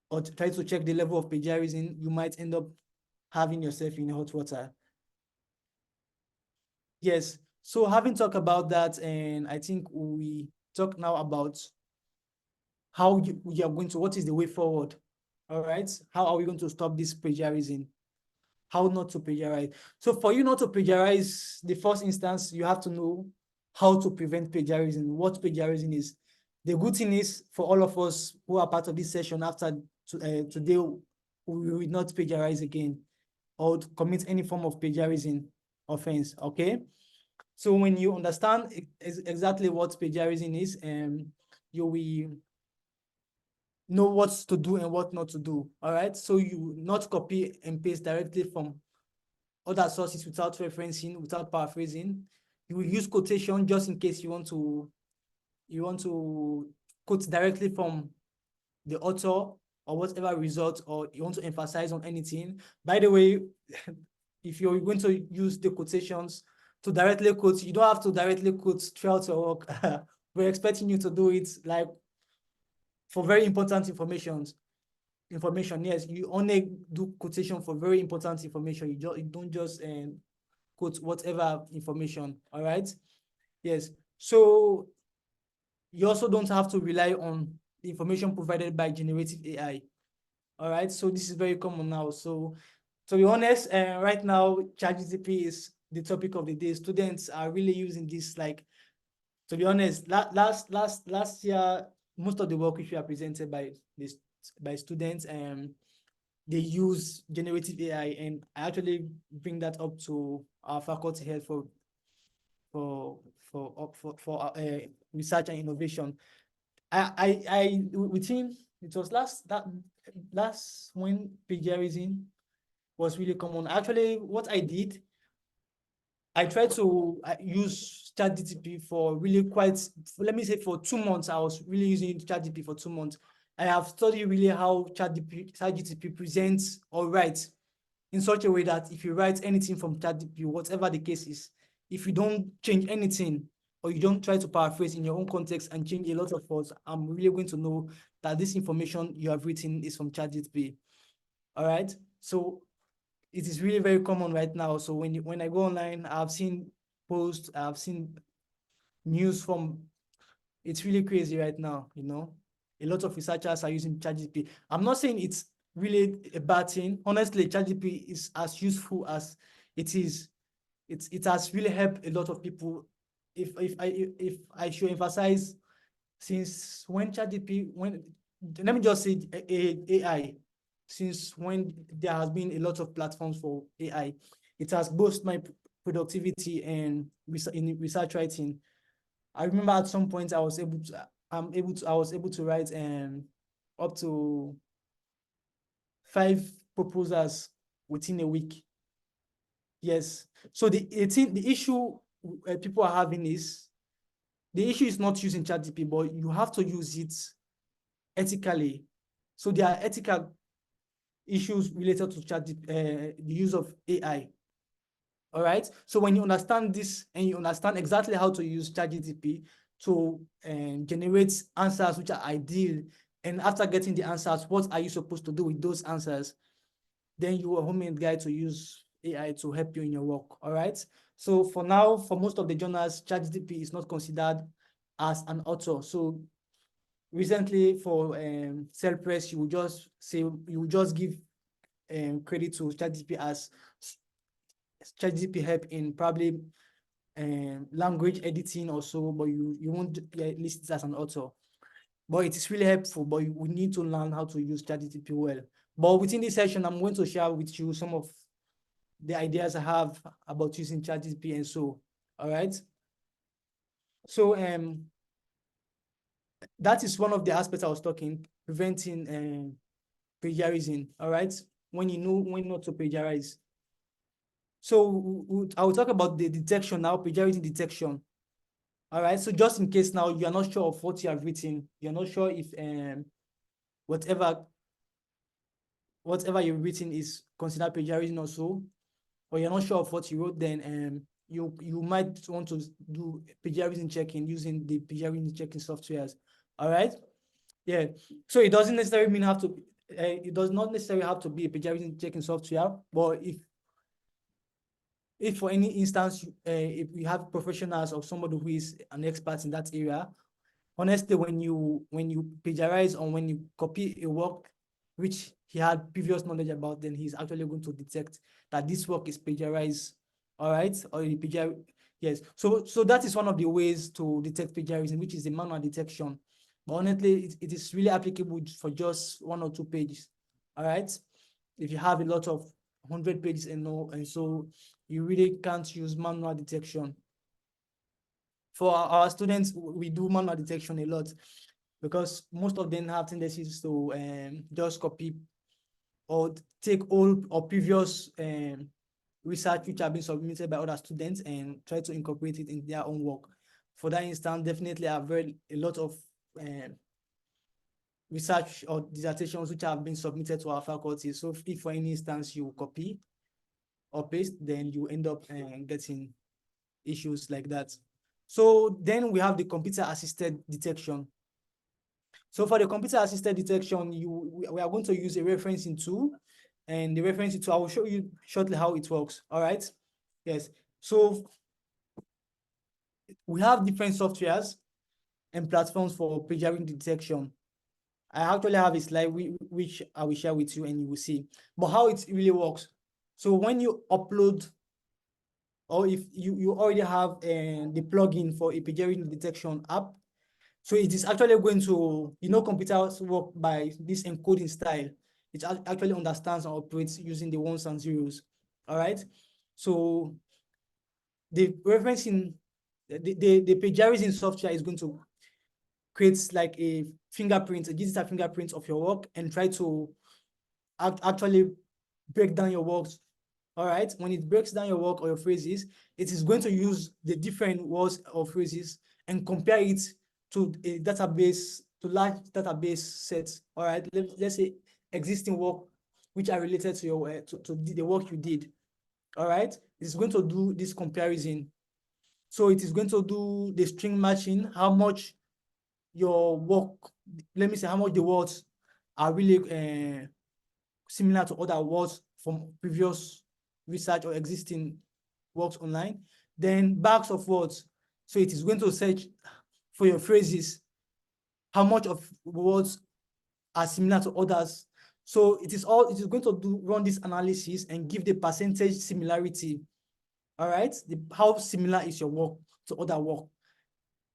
or try to check the level of plagiarism, you might end up having yourself in hot water. Yes. So having talked about that, and I think we talk now about how we are going to, what is the way forward? All right. How are we going to stop this plagiarism? How not to plagiarize? So for you not to plagiarize, the first instance, you have to know how to prevent plagiarism, what plagiarism is. The good thing is for all of us who are part of this session after today, we will not plagiarize again or commit any form of plagiarism offense, okay? So when you understand exactly what plagiarism is, you will know what to do and what not to do, all right? So you not copy and paste directly from other sources without referencing, without paraphrasing. You will use quotation just in case you want to quote directly from the author or whatever result, or you want to emphasize on anything. By the way, if you're going to use the quotations to directly quote, you don't have to directly quote throughout your work. We're expecting you to do it like for very important information, yes, you only do quotation for very important information. You don't just quote whatever information. All right. Yes. So you also don't have to rely on the information provided by generative AI. All right. So this is very common now. So to be honest, right now, ChatGPT is the topic of the day. Students are really using this. Like, to be honest, last year, most of the work which we are presented by students, they use generative AI, and I actually bring that up to our faculty head for research and innovation. Within, it was last when plagiarism was really common. Actually, what I did, I tried to use ChatGPT for really let me say for 2 months. I was really using ChatGPT for 2 months. I have studied really how ChatGPT presents or writes in such a way that if you write anything from ChatGPT, whatever the case is, if you don't change anything or you don't try to paraphrase in your own context and change a lot of words, I'm really going to know that this information you have written is from ChatGPT. All right. So it is really very common right now. So when I go online, I've seen posts, I've seen news from, it's really crazy right now, you know. A lot of researchers are using ChatGPT. I'm not saying it's really a bad thing. Honestly, ChatGPT is as useful as it is. It has really helped a lot of people. If I should emphasize, since when ChatGPT, let me just say AI. since when there has been a lot of platforms for AI. It has boosted my productivity and in research writing. I remember at some point I was able to write up to 5 proposals within a week. Yes. So the issue people are having is, the issue is not using ChatGPT, but you have to use it ethically. So there are ethical issues related to the use of AI. All right. So when you understand this and you understand exactly how to use ChatGPT to generate answers which are ideal, and after getting the answers, what are you supposed to do with those answers? Then you are a homemade guide to use AI to help you in your work. All right. So for now, for most of the journals, ChatGPT is not considered as an author. So recently for self-press, you will just give credit to ChatGPT as ChatGPT help in probably language editing or so, but you won't list it as an author. But it is really helpful, but we need to learn how to use ChatGPT well. But within this session, I'm going to share with you some of the ideas I have about using ChatGPT and so, all right? So that is one of the aspects I was talking, preventing plagiarism, all right? When you know when not to plagiarize. So I will talk about the detection now, plagiarism detection. All right, so just in case now you are not sure of what you have written, you're not sure if whatever you've written is considered plagiarism or so, or you're not sure of what you wrote, then you might want to do plagiarism checking using the plagiarism checking softwares. All right, yeah. So it doesn't necessarily mean it does not necessarily have to be a plagiarism checking software, but if for any instance, if you have professionals or somebody who is an expert in that area, honestly, when you plagiarize or when you copy a work which he had previous knowledge about, then he's actually going to detect that this work is plagiarized. All right, or yes. So that is one of the ways to detect plagiarism, which is the manual detection. But honestly, it is really applicable for just 1 or 2 pages. All right, if you have a lot of 100 pages and so you really can't use manual detection. For our students, we do manual detection a lot because most of them have tendencies to just copy or take old or previous research which have been submitted by other students and try to incorporate it in their own work. For that instance, definitely I've read a lot of research or dissertations which have been submitted to our faculty. So if for any instance you copy or paste, then you end up getting issues like that. So then we have the computer-assisted detection. So for the computer-assisted detection, we are going to use a referencing tool, and the referencing tool, I will show you shortly how it works. All right. Yes. So we have different softwares and platforms for plagiarism detection. I actually have a slide which I will share with you and you will see. But how it really works. So when you upload, or if you already have the plugin for a plagiarism detection app, so it is actually going to, computers work by this encoding style. It actually understands and operates using the ones and zeros. All right. So the referencing, the plagiarism software is going to create like a digital fingerprint of your work and try to actually break down your works. All right. When it breaks down your work or your phrases, it is going to use the different words or phrases and compare it to a database, to large database sets. All right. Let's say existing work which are related to your to the work you did. All right. It's going to do this comparison. So it is going to do the string matching, how much your work, let me say how much the words are really similar to other words from previous research or existing works online. Then bags of words. So it is going to search for your phrases, how much of words are similar to others. So it is going to run this analysis and give the percentage similarity. All right, how similar is your work to other work.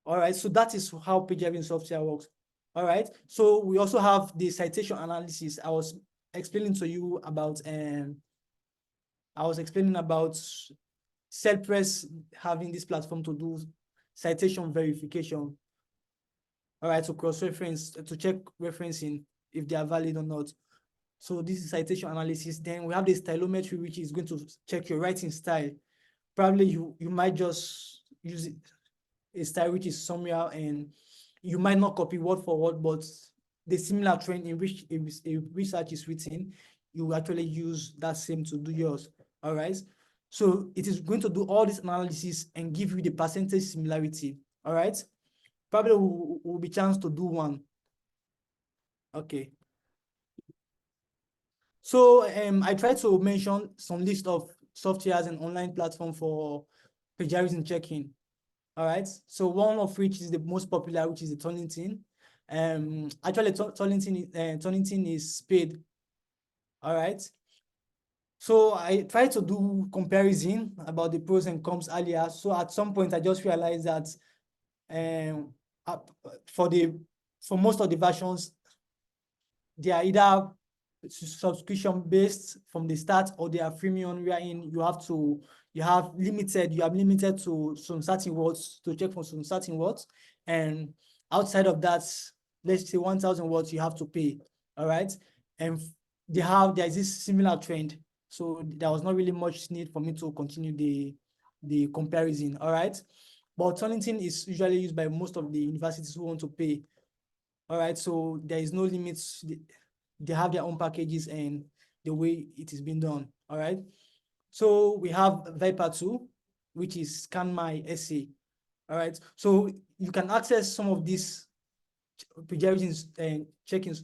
All right, so that is how plagiarism software works. All right, so we also have the citation analysis. I was explaining to you about I was explaining about CellPress having this platform to do citation verification. All right, to cross-reference, to check referencing if they are valid or not. So this is citation analysis. Then we have the stylometry, which is going to check your writing style. Probably you might just use a style which is somewhere, and you might not copy word for word, but the similar trend in which a research is written, you actually use that same to do yours. All right. So it is going to do all this analysis and give you the percentage similarity. All right. Probably will be chance to do one. Okay. So I tried to mention some list of softwares and online platform for plagiarism checking. All right. So one of which is the most popular, which is the Turnitin. Actually, Turnitin is paid. All right. So I tried to do comparison about the pros and cons earlier. So at some point, I just realized that for most of the versions, they are either subscription based from the start, or they are freemium, wherein you have limited to some certain words to check for some certain words, and outside of that, let's say 1,000 words, you have to pay. All right. And there is this similar trend, so there was not really much need for me to continue the comparison. All right. But Turnitin is usually used by most of the universities who want to pay. All right, so there is no limits. They have their own packages and the way it is being done. All right. So we have Viper 2, which is Scan My Essay. All right. So you can access some of these plagiarism and checking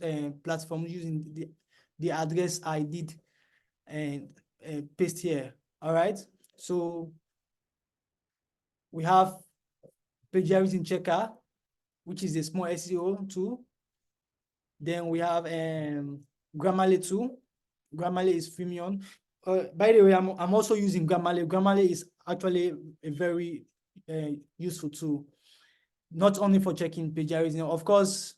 platforms using the address I did and paste here. All right. So we have plagiarism checker, which is a small SEO tool. Then we have Grammarly too. Grammarly is freemium. By the way, I'm also using Grammarly. Grammarly is actually a very useful tool, not only for checking plagiarism. Of course,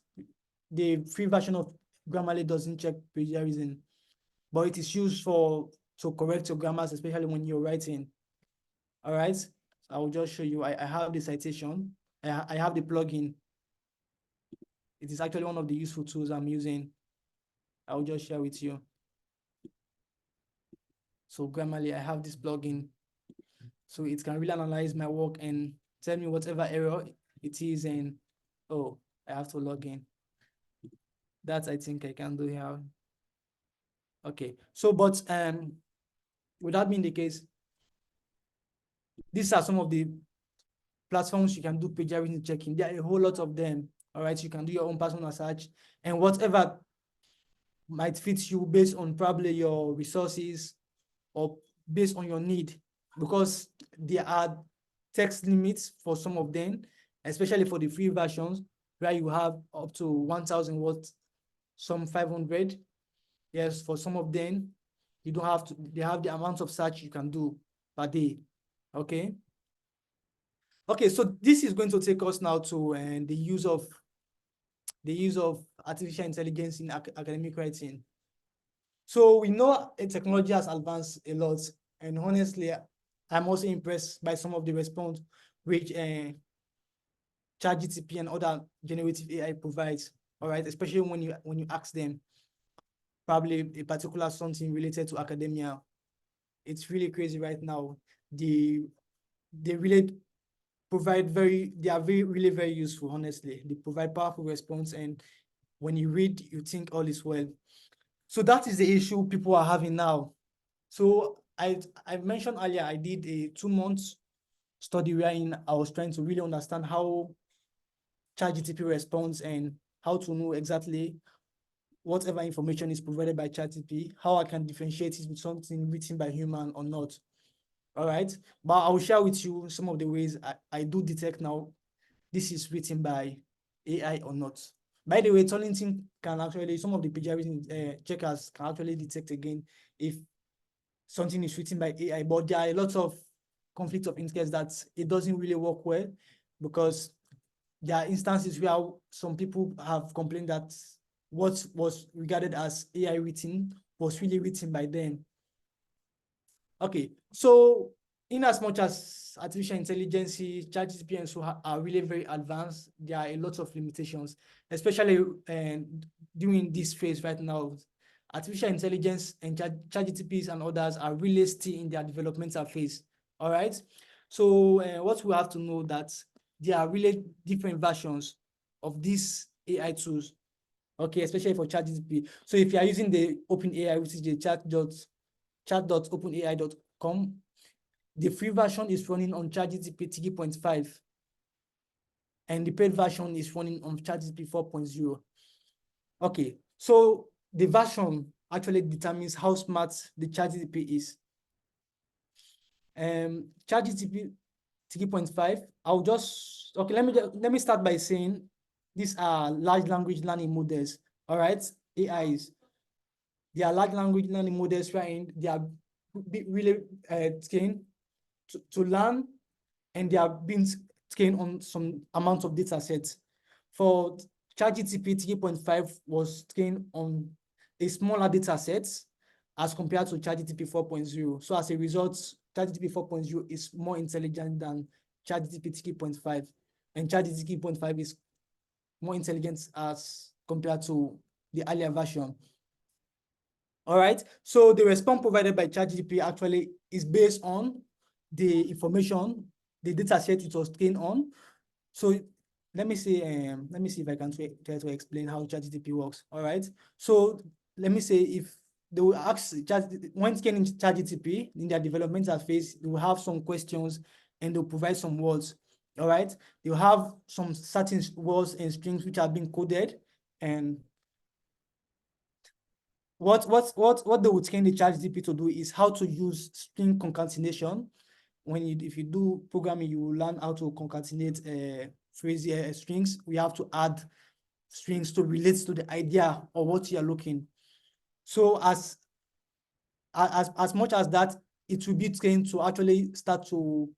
the free version of Grammarly doesn't check plagiarism, but it is used to correct your grammars, especially when you're writing. All right, so I will just show you. I have the citation. I have the plugin. It is actually one of the useful tools I'm using. I'll just share with you. So Grammarly, I have this plugin, so it can really analyze my work and tell me whatever error it is, and oh, I have to log in. That I think I can do here. Okay, so but with that being the case, these are some of the platforms you can do plagiarism checking. There are a whole lot of them. All right, you can do your own personal search and whatever might fit you based on probably your resources or based on your need, because there are text limits for some of them, especially for the free versions, where you have up to 1,000 words, some 500. Yes, for some of them, you don't have to, they have the amount of search you can do per day. Okay. Okay, so this is going to take us now to the use of artificial intelligence in academic writing. So we know technology has advanced a lot, and honestly, I'm also impressed by some of the response which ChatGPT and other generative AI provides. All right, especially when you ask them probably a particular something related to academia. It's really crazy right now. They really provide they are really very useful, honestly. They provide powerful response, and when you read, you think all is well. So that is the issue people are having now. So I mentioned earlier, I did a 2-month study wherein I was trying to really understand how ChatGPT responds and how to know exactly whatever information is provided by ChatGPT, how I can differentiate it with something written by human or not. All right, but I will share with you some of the ways I do detect now this is written by AI or not. By the way, Turnitin can actually, some of the plagiarism checkers can actually detect again if something is written by AI, but there are a lot of conflicts of interest that it doesn't really work well, because there are instances where some people have complained that what was regarded as AI written was really written by them. Okay, so in as much as artificial intelligence, ChatGPT and so are really very advanced, there are a lot of limitations, especially during this phase right now. Artificial intelligence and ChatGPTs and others are really still in their developmental phase. All right. So what we have to know that there are really different versions of these AI tools. Okay, especially for ChatGPT. So if you are using the OpenAI, which is the chat.openai.com, the free version is running on ChatGPT 3.5, and the paid version is running on ChatGPT 4.0. Okay, so the version actually determines how smart the ChatGPT is. ChatGPT 3.5, I'll just, okay, let me start by saying these are large language learning models, all right, AIs. They are large language learning models wherein they are really trained to learn, and they are being trained on some amount of data sets. For ChatGPT 3.5 was trained on a smaller data set as compared to ChatGPT 4.0. So as a result, ChatGPT 4.0 is more intelligent than ChatGPT 3.5, and ChatGPT 3.5 is more intelligent as compared to the earlier version. All right, so the response provided by ChatGPT actually is based on the information, the data set it was trained on. So let me see if I can try to explain how ChatGPT works. All right, so let me say if they will ask when scanning ChatGPT in their developmental phase, they will have some questions and they'll provide some words. All right, they'll have some certain words and strings which are being coded, and what they would train the ChatGPT to do is how to use string concatenation. If you do programming, you will learn how to concatenate strings. We have to add strings to relate to the idea of what you are looking. So as much as that, it will be trained to actually start to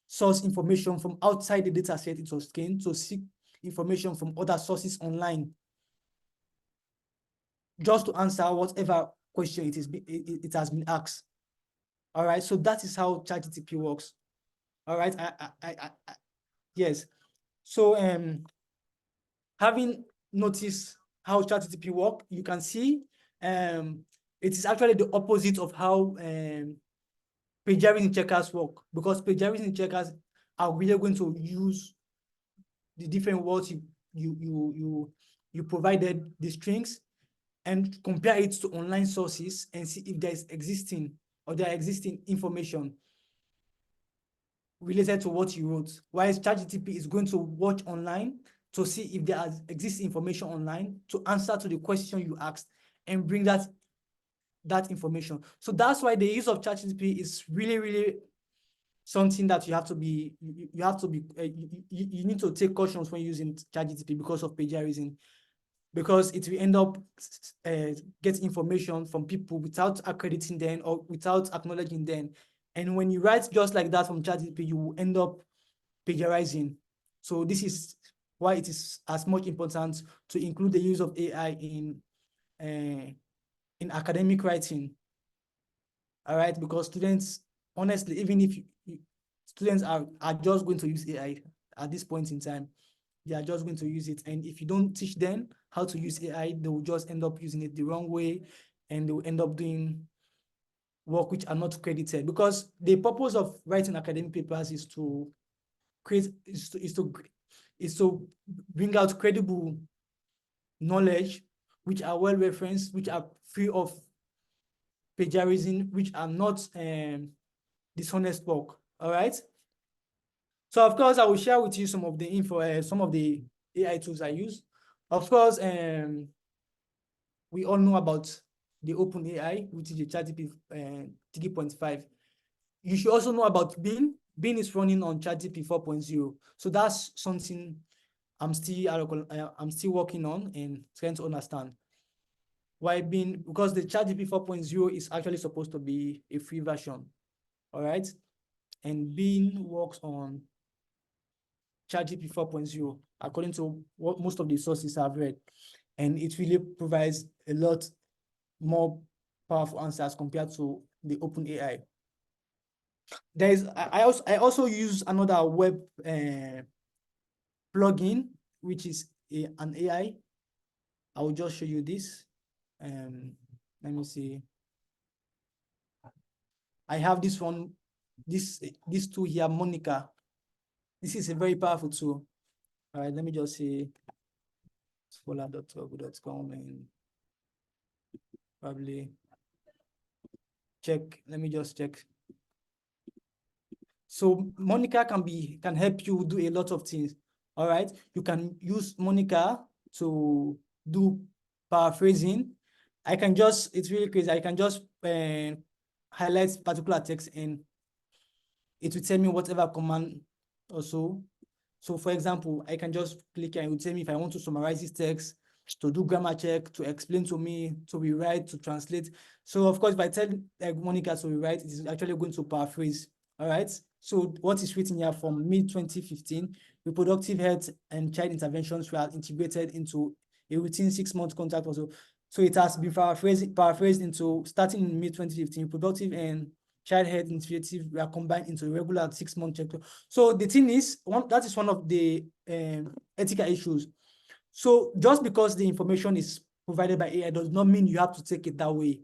source information from outside the data set it was trained, to seek information from other sources online, just to answer whatever question it has been asked. All right, so that is how ChatGPT works. All right, yes. So having noticed how ChatGPT works, you can see it is actually the opposite of how plagiarism checkers work, because plagiarism checkers are really going to use the different words you provided, the strings, and compare it to online sources and see if there is existing information related to what you wrote. While ChatGPT is going to watch online to see if there exists information online to answer to the question you asked and bring that information. So that's why the use of ChatGPT is really, really something that you need to take cautions when using ChatGPT because of plagiarism, because it will end up getting information from people without accrediting them or without acknowledging them. And when you write just like that from ChatGPT, you will end up plagiarizing. So this is why it is as much important to include the use of AI in academic writing. All right, because students, honestly, even if students are just going to use AI at this point in time, they are just going to use it. And if you don't teach them how to use AI, they will just end up using it the wrong way, and they will end up doing work which are not credited. Because the purpose of writing academic papers is to bring out credible knowledge, which are well referenced, which are free of plagiarism, which are not dishonest work. All right. So of course, I will share with you some of the info, some of the AI tools I use. Of course, we all know about the OpenAI, which is the ChatGPT 3.5. You should also know about Bing. Bing is running on ChatGPT 4.0. So that's something I'm still working on and trying to understand. Why Bing? Because the ChatGPT 4.0 is actually supposed to be a free version. All right. And Bing works on ChatGPT 4.0, according to what most of the sources I've read. and it really provides a lot more powerful answers compared to the OpenAI. I also use another web plugin, which is an AI. I will just show you this. Let me see. I have this one, this tool here, Monica. This is a very powerful tool. All right, let me just say scholar.org.com and probably check. Let me just check. So Monica can help you do a lot of things. All right, you can use Monica to do paraphrasing. It's really crazy. I can just highlight particular text and it will tell me whatever command also. So for example, I can just click and it will tell me if I want to summarize this text, to do grammar check, to explain to me, to rewrite, to translate. So of course, if I tell Monica to rewrite, it is actually going to paraphrase. All right. So what is written here from mid-2015, reproductive health and child interventions were integrated into a routine 6-month contract also. So it has been paraphrased into starting in mid-2015, reproductive and child health initiative were combined into a regular 6-month check. So the thing is, that is one of the ethical issues. So just because the information is provided by AI does not mean you have to take it that way.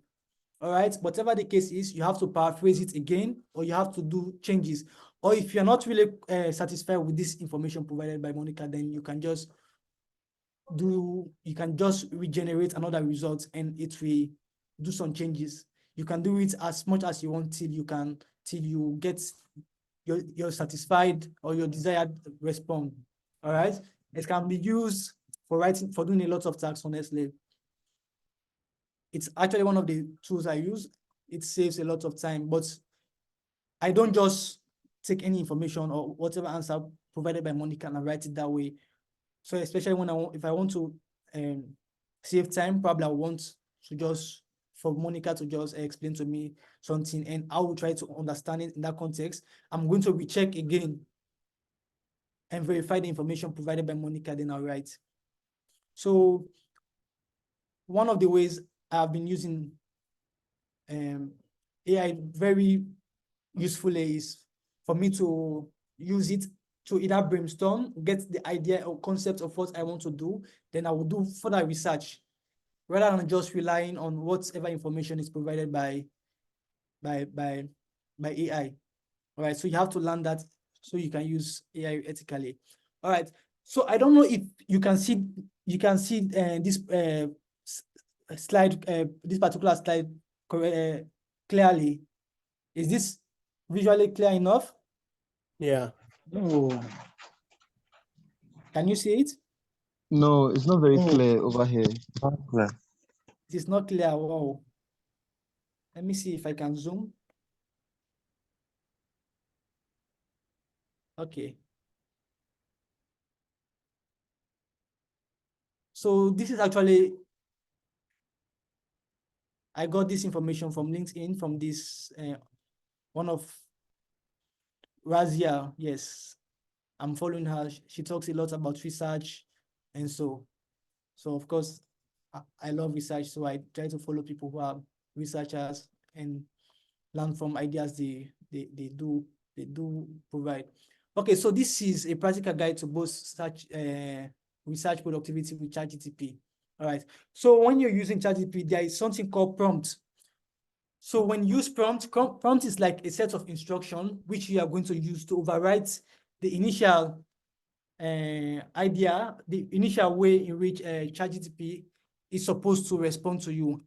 All right, whatever the case is, you have to paraphrase it again, or you have to do changes. Or if you're not really satisfied with this information provided by Monica, then you can just regenerate another result and it will do some changes. You can do it as much as you want till you get your satisfied or your desired response. All right, it can be used for doing a lot of tasks, honestly. It's actually one of the tools I use. It saves a lot of time, but I don't just take any information or whatever answer provided by Monica and I write it that way. So especially if I want to save time, probably I want to for Monica to just explain to me something and I will try to understand it in that context. I'm going to recheck again and verify the information provided by Monica, then I'll write. So one of the ways I've been using AI very usefully is for me to use it to either brainstorm, get the idea or concept of what I want to do, then I will do further research rather than just relying on whatever information is provided by AI. All right, so you have to learn that so you can use AI ethically. All right, so I don't know if you can see this slide, this particular slide clearly. Is this visually clear enough? Yeah. No, Can you see it? no, it's not very clear over here. Yeah. It is not clear. Wow. Let me see if I can zoom. Okay. So this is actually, I got this information from LinkedIn from this one of Razia. Yes, I'm following her. She talks a lot about research, and so of course I love research. So I try to follow people who are researchers and learn from ideas they do provide. Okay, so this is a practical guide to boost research productivity with ChatGPT. All right. So when you're using ChatGPT, there is something called prompt. So when you use prompt is like a set of instruction which you are going to use to overwrite the initial idea, the initial way in which ChatGPT is supposed to respond to you.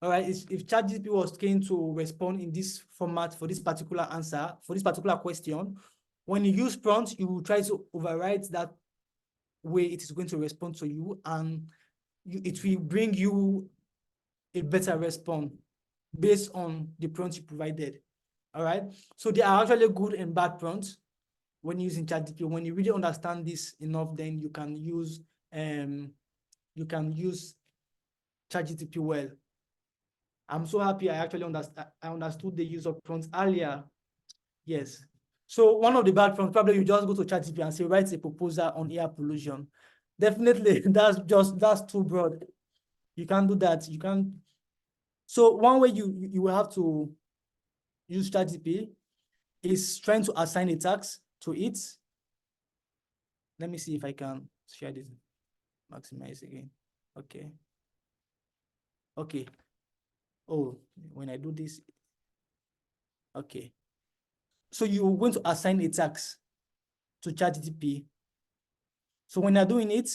All right, if ChatGPT was going to respond in this format for this particular answer, for this particular question, when you use prompt, you will try to overwrite that way it is going to respond to you, and it will bring you a better response based on the prompt you provided. All right, so there are actually good and bad prompts when using ChatGPT. When you really understand this enough, then you can use ChatGPT well. I'm so happy I actually understood the use of prompts earlier. Yes. So one of the bad prompts, probably you just go to ChatGPT and say, write a proposal on air pollution. Definitely, that's too broad. You can't do that. You can't. So one way you will have to use ChatGPT is trying to assign a task to it. Let me see if I can share this. Maximize again. Okay. Okay. Oh, when I do this. Okay. So you're going to assign a task to ChatGPT. So when you're doing it,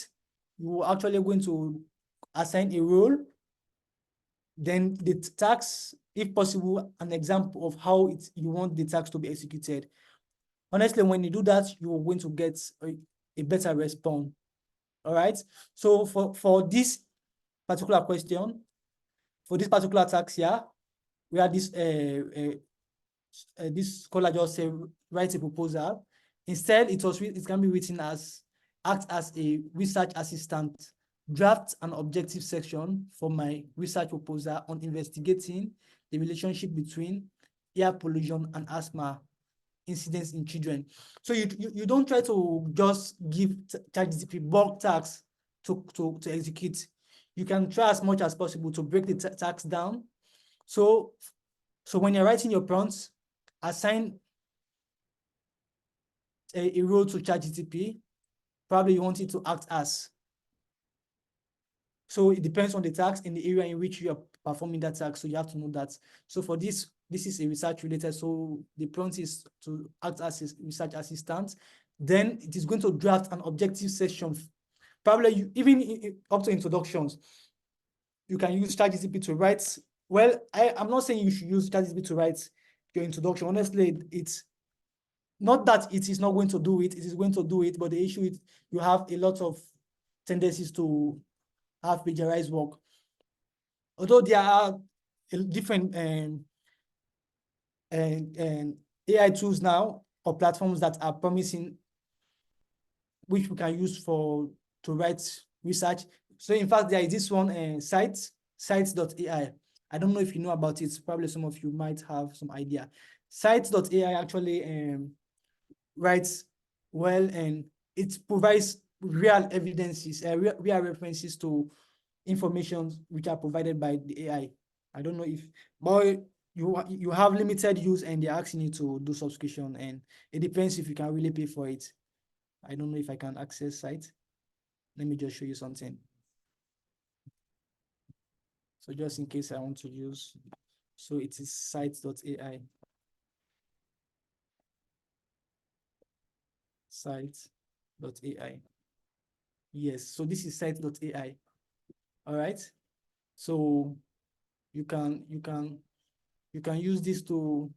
you're actually going to assign a role. Then the task, if possible, an example of how you want the task to be executed. Honestly, when you do that, you're going to get a better response. All right. So for this particular question, for this particular task here, we have this this scholar just said write a proposal. Instead, it can be written as act as a research assistant, draft an objective section for my research proposal on investigating the relationship between air pollution and asthma incidents in children. So you don't try to just give ChatGPT bulk tasks to execute. You can try as much as possible to break the tasks down. So when you're writing your prompts, assign a role to ChatGPT. Probably you want it to act as. So it depends on the task in the area in which you are performing that task. So you have to know that. So for this is a research related. So the prompt is to act as a research assistant. Then it is going to draft an objective section. Probably even up to introductions, you can use ChatGPT to write. Well, I'm not saying you should use ChatGPT to write your introduction. Honestly, it's not that it is not going to do it. It is going to do it, but the issue is you have a lot of tendencies to have plagiarized work. Although there are different AI tools now or platforms that are promising, which we can use to write research. So in fact, there is this one sites.ai. I don't know if you know about it. Probably some of you might have some idea. Sites.ai actually writes well, and it provides real evidences, real references to information which are provided by the AI. I don't know if, but you have limited use and they're asking you to do subscription, and it depends if you can really pay for it. I don't know if I can access site. Let me just show you something. So just in case I want to use, so it is sites.ai. Sites.ai. Yes, so this is sites.ai. All right. So you can use this to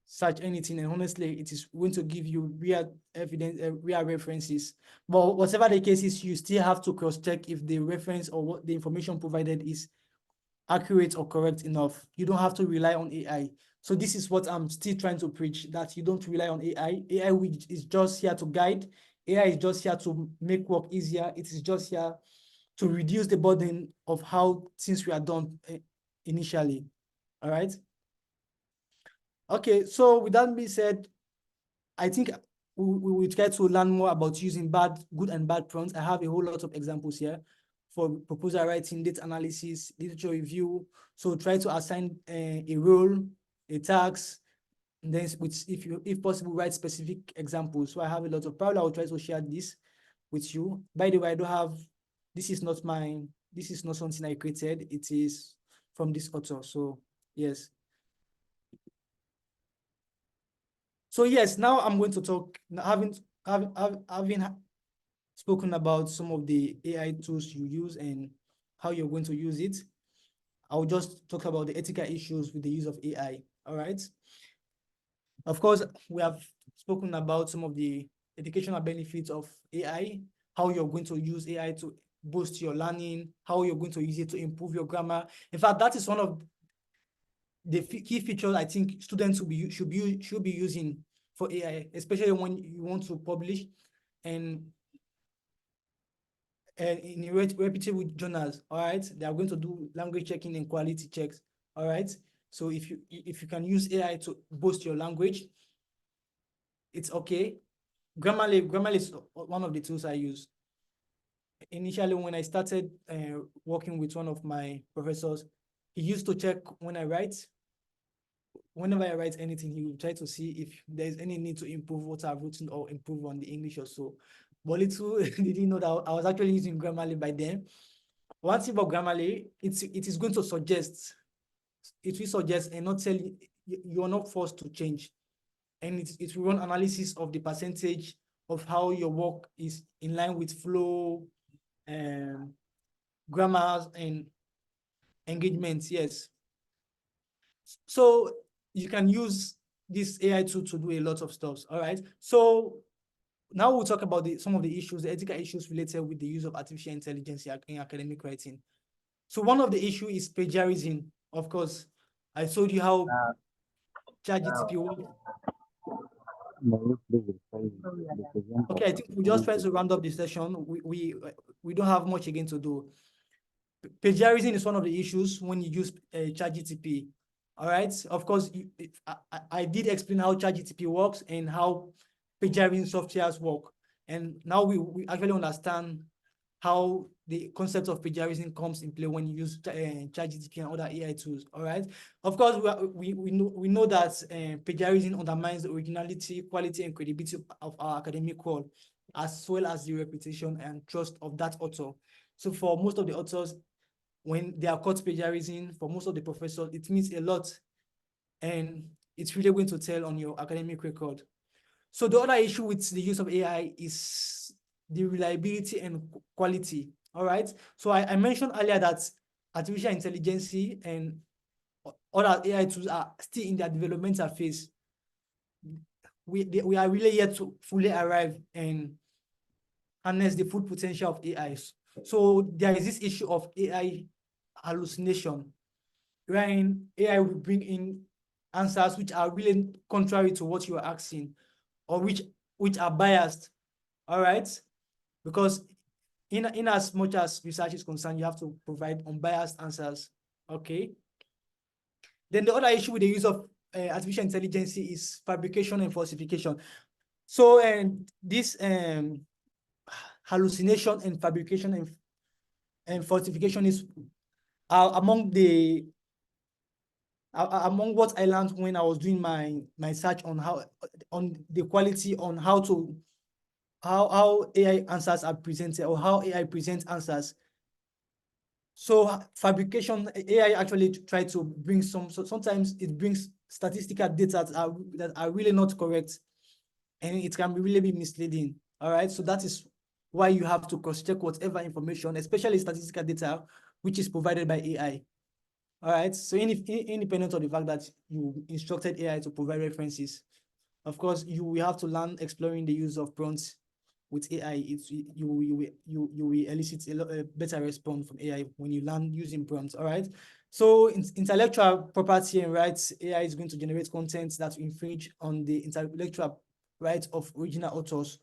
search anything, and honestly, it is going to give you real evidence, real references. But whatever the case is, you still have to cross-check if the reference or what the information provided is accurate or correct enough. You don't have to rely on AI. So this is what I'm still trying to preach, that you don't rely on AI. AI which is just here to guide. AI is just here to make work easier. It is just here to reduce the burden of how things were done initially. All right. Okay, so with that being said, I think we will try to learn more about using good and bad prompts. I have a whole lot of examples here for proposal writing, data analysis, literature review. So try to assign a role, a task, and then if possible, write specific examples. So I have a lot of, probably I will try to share this with you. By the way, I don't have, this is not something I created. It is from this author. So yes. So yes, now I'm going to talk, having spoken about some of the AI tools you use and how you're going to use it, I'll just talk about the ethical issues with the use of AI. All right. Of course, we have spoken about some of the educational benefits of AI, how you're going to use AI to boost your learning, how you're going to use it to improve your grammar. In fact, that is one of the key features I think students should be using for AI, especially when you want to publish and in reputable journals. All right, they are going to do language checking and quality checks. All right, so if you can use AI to boost your language, it's okay. Grammarly is one of the tools I use. Initially, when I started working with one of my professors, he used to check when I write. Whenever I write anything, he will try to see if there's any need to improve what I've written or improve on the English or so. But little did he know that I was actually using Grammarly by then. One thing about Grammarly, it is going to suggest, it will suggest and not tell you, you're not forced to change. And it will run analysis of the percentage of how your work is in line with flow, grammars, and engagements. Yes. So you can use this AI tool to do a lot of stuff. All right. So now we'll talk about some of the issues, the ethical issues related with the use of artificial intelligence in academic writing. So one of the issue is plagiarism. Of course, I told you how ChatGPT works. Okay, I think we just try to round up the session. We don't have much again to do. Plagiarism is one of the issues when you use ChatGPT. All right. Of course, I did explain how ChatGPT works and how plagiarism softwares work. And now we actually understand how the concept of plagiarism comes in play when you use ChatGPT and other AI tools. All right. Of course, we know that plagiarism undermines the originality, quality, and credibility of our academic work, as well as the reputation and trust of that author. So for most of the authors, when they are caught plagiarism, for most of the professors, it means a lot, and it's really going to tell on your academic record. So the other issue with the use of AI is the reliability and quality. All right. So I mentioned earlier that artificial intelligence and other AI tools are still in their developmental phase. We are really yet to fully arrive and harness the full potential of AI. So there is this issue of AI hallucination, wherein AI will bring in answers which are really contrary to what you are asking, or which are biased. All right, because in as much as research is concerned, you have to provide unbiased answers. Okay. Then the other issue with the use of artificial intelligence is fabrication and falsification. So this hallucination and fabrication and falsification is among what I learned when I was doing my search on the quality on how AI answers are presented, or how AI presents answers. So fabrication, AI actually try to bring sometimes it brings statistical data that are really not correct, and it can really be misleading. All right, so that is why you have to cross-check whatever information, especially statistical data, which is provided by AI. All right, so independent of the fact that you instructed AI to provide references, of course, you have to learn exploring the use of prompts with AI. You will elicit a better response from AI when you learn using prompts. All right. So intellectual property and rights, AI is going to generate content that infringe on the intellectual rights of original authors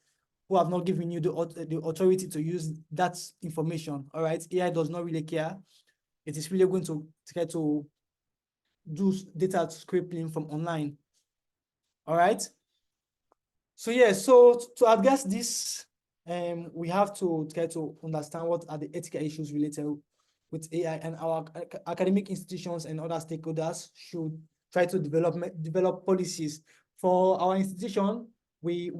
who have not given you the authority to use that information. All right. AI does not really care. It is really going to try to do data scraping from online. All right. So yeah, so to address this, we have to try to understand what are the ethical issues related with AI, and our academic institutions and other stakeholders should try to develop policies. For our institution, we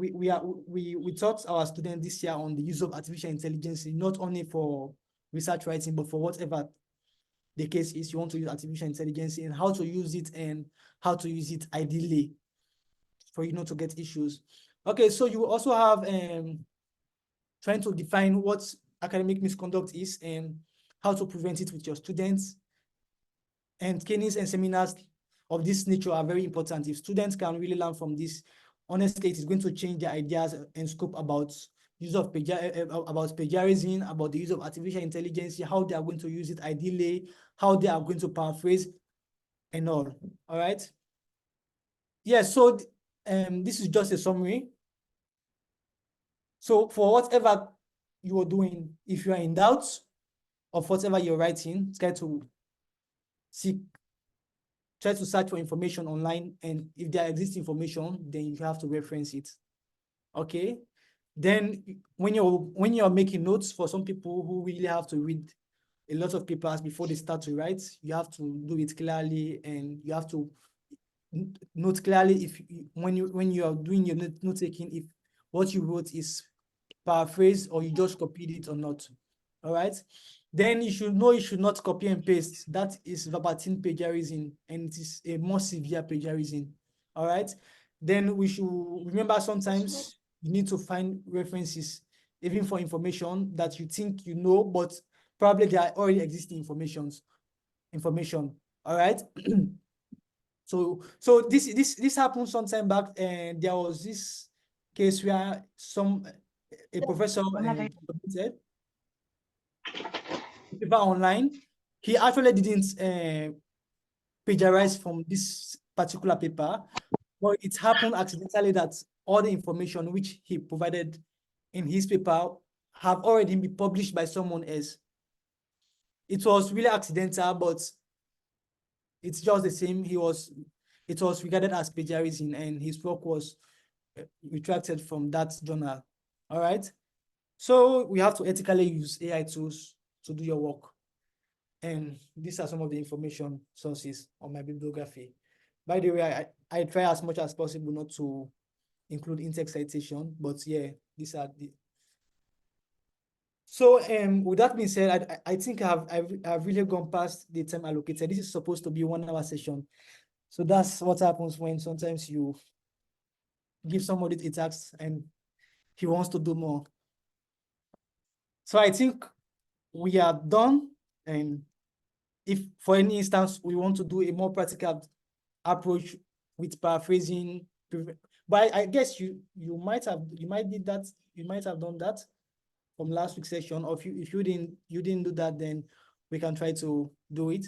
taught our students this year on the use of artificial intelligence, not only for research writing, but for whatever the case is. You want to use artificial intelligence, and how to use it, and how to use it ideally for you not to get issues. Okay, so you also have trying to define what academic misconduct is and how to prevent it with your students. And trainings and seminars of this nature are very important. If students can really learn from this, honestly, it is going to change their ideas and scope about use of plagiarism, about the use of artificial intelligence, how they are going to use it ideally, how they are going to paraphrase, and all. All right. Yeah, so this is just a summary. So for whatever you are doing, if you are in doubt of whatever you're writing, try to search for information online, and if there exists information, then you have to reference it. Okay. Then when you're making notes, for some people who really have to read a lot of papers before they start to write, you have to do it clearly, and you have to note clearly if when you are doing your note taking, if what you wrote is paraphrased or you just copied it or not. All right. Then you should know you should not copy and paste. That is verbatim plagiarism, and it is a more severe plagiarism. All right. Then we should remember sometimes you need to find references, even for information that you think you know, but probably there are already existing information. All right. So this happened some time back, and there was this case where a professor submitted paper online. He actually didn't plagiarize from this particular paper, but it happened accidentally that all the information which he provided in his paper have already been published by someone else. It was really accidental, but it's just the same. It was regarded as plagiarism, and his work was retracted from that journal. All right. So we have to ethically use AI tools to do your work. And these are some of the information sources on my bibliography. By the way, I try as much as possible not to include in-text citation, but yeah, these are the. So with that being said, I think I've really gone past the time allocated. This is supposed to be 1 hour session. So that's what happens when sometimes you give somebody a task and he wants to do more. So I think we are done. And if for any instance we want to do a more practical approach with paraphrasing, but I guess you might have done that from last week's session, or if you didn't do that, then we can try to do it.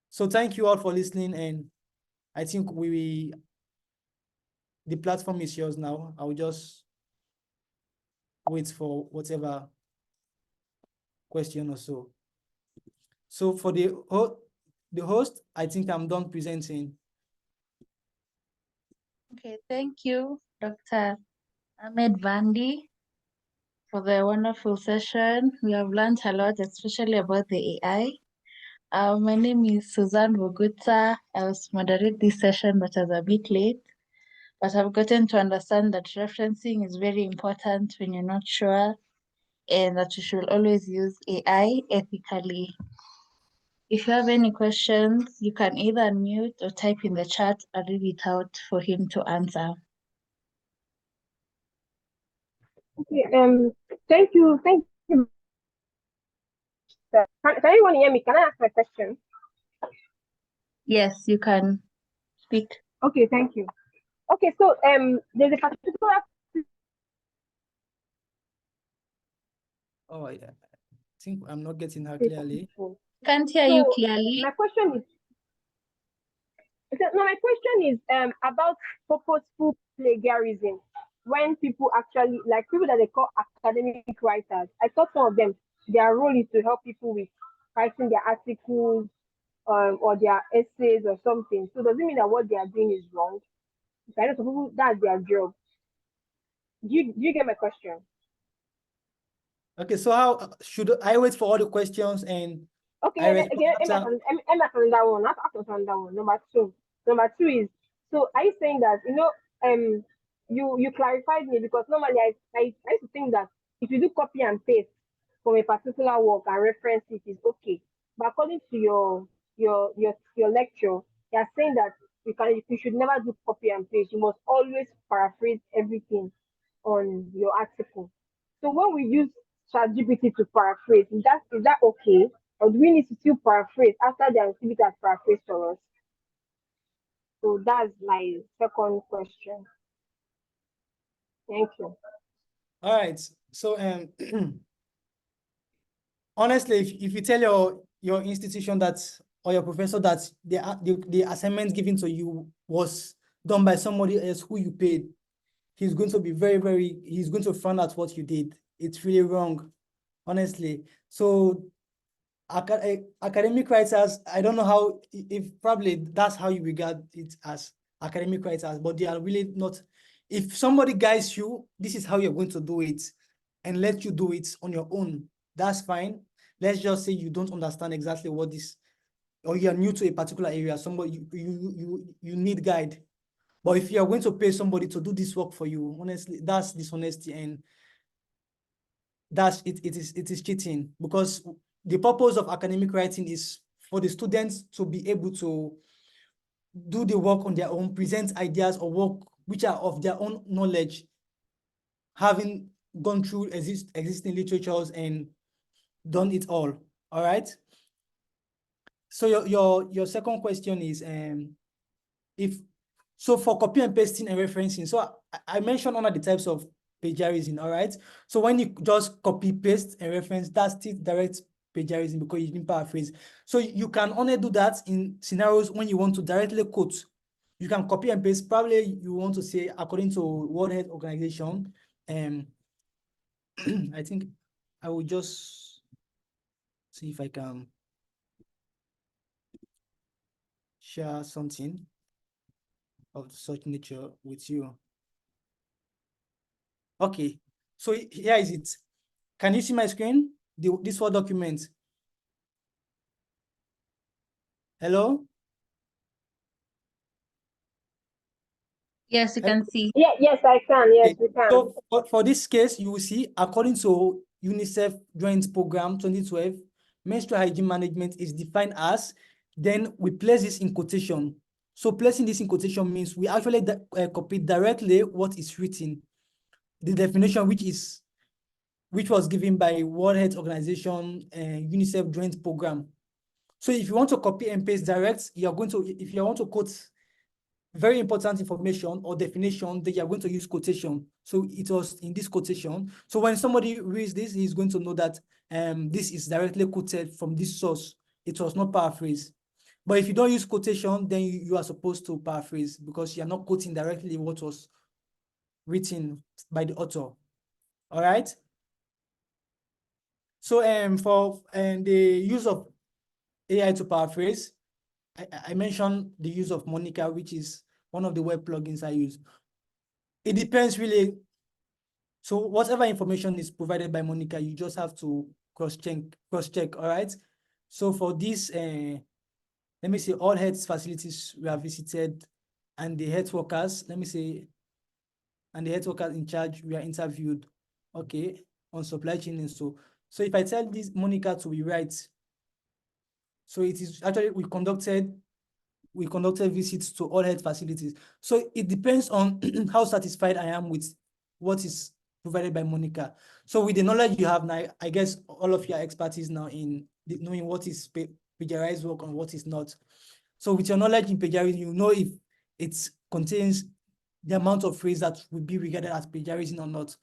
So thank you all for listening, and I think the platform is yours now. I will just wait for whatever question or so. So for the host, I think I'm done presenting. Okay, thank you, Dr. Ahmed Vandi, for the wonderful session. We have learned a lot, especially about the AI. My name is Suzanne Bogutsa. I was moderating this session, but I was a bit late. But I've gotten to understand that referencing is very important when you're not sure, and that you should always use AI ethically. If you have any questions, you can either unmute or type in the chat. I'll read it out for him to answer. Okay, thank you. Sir. Can anyone hear me? Can I ask my question? Yes, you can speak. Okay, thank you. Okay, so there's a particular. Oh, yeah. I think I'm not getting her clearly. Can't hear you So, clearly. My question is. No, my question is about purposeful plagiarism. When people actually, like people that they call academic writers, I thought some of them, their role is to help people with writing their articles or their essays or something. So does it mean that what they are doing is wrong? I know some people that's their job. Do you get my question? Okay, so how should I wait for all the questions and Okay, I yeah, respond again, after? that one. That one. Number two is, so are you saying that you clarified me, because normally I used to think that if you do copy and paste from a particular work and reference it is okay, but according to your lecture, you are saying that you should never do copy and paste. You must always paraphrase everything on your article. So when we use ChatGPT to paraphrase, is that okay? Or do we need to still paraphrase after they have received it as paraphrase for us? So that's my second question. Thank you. All right. So honestly, if you tell your institution that, or your professor, that the assignment given to you was done by somebody else who you paid, he's going to be he's going to find out what you did. It's really wrong, honestly. So academic writers, I don't know how, if probably that's how you regard it as. academic writers, but they are really not. If somebody guides you, this is how you're going to do it, and let you do it on your own, that's fine. Let's just say you don't understand exactly what this, or you're new to a particular area, somebody you need guide. But if you are going to pay somebody to do this work for you, honestly, that's dishonesty, and it is cheating, because the purpose of academic writing is for the students to be able to do the work on their own, present ideas or work which are of their own knowledge, having gone through existing literatures and done it all right? So your second question is so for copy and pasting and referencing, so I mentioned one of the types of plagiarism, all right? So when you just copy, paste, and reference, that's still direct plagiarism because you didn't paraphrase. So you can only do that in scenarios when you want to directly quote. You can copy and paste. Probably you want to say, according to World Health Organization, I think I will just see if I can share something of such nature with you. Okay, so here is it. Can you see my screen? This Word document. Hello? Yes, you can see. Yeah, yes, I can. Yes, Okay. we can. So for this case, you will see, according to UNICEF Joint Program 2012, menstrual hygiene management is defined as, then we place this in quotation. So placing this in quotation means we actually copy directly what is written, the definition which was given by World Health Organization and UNICEF Joint Program. So if you want to copy and paste direct, you're going to, if you want to quote very important information or definition, then you're going to use quotation. So it was in this quotation. So when somebody reads this, he's going to know that this is directly quoted from this source. It was not paraphrased. But if you don't use quotation, then you are supposed to paraphrase because you're not quoting directly what was written by the author. All right. So for the use of AI to paraphrase, I mentioned the use of Monica, which is one of the web plugins I use. It depends really. So whatever information is provided by Monica, you just have to cross-check, all right? So for this, let me say all health facilities we have visited and the health workers, let me say, and the health workers in charge we are interviewed, okay, on supply chain and so. So if I tell this Monica to rewrite, so it is actually we conducted visits to all health facilities. So it depends on how satisfied I am with what is provided by Monica. So with the knowledge you have now, I guess all of your expertise now in knowing what is plagiarized work and what is not. So with your knowledge in plagiarism, you know if it contains the amount of phrase that will be regarded as plagiarism or not.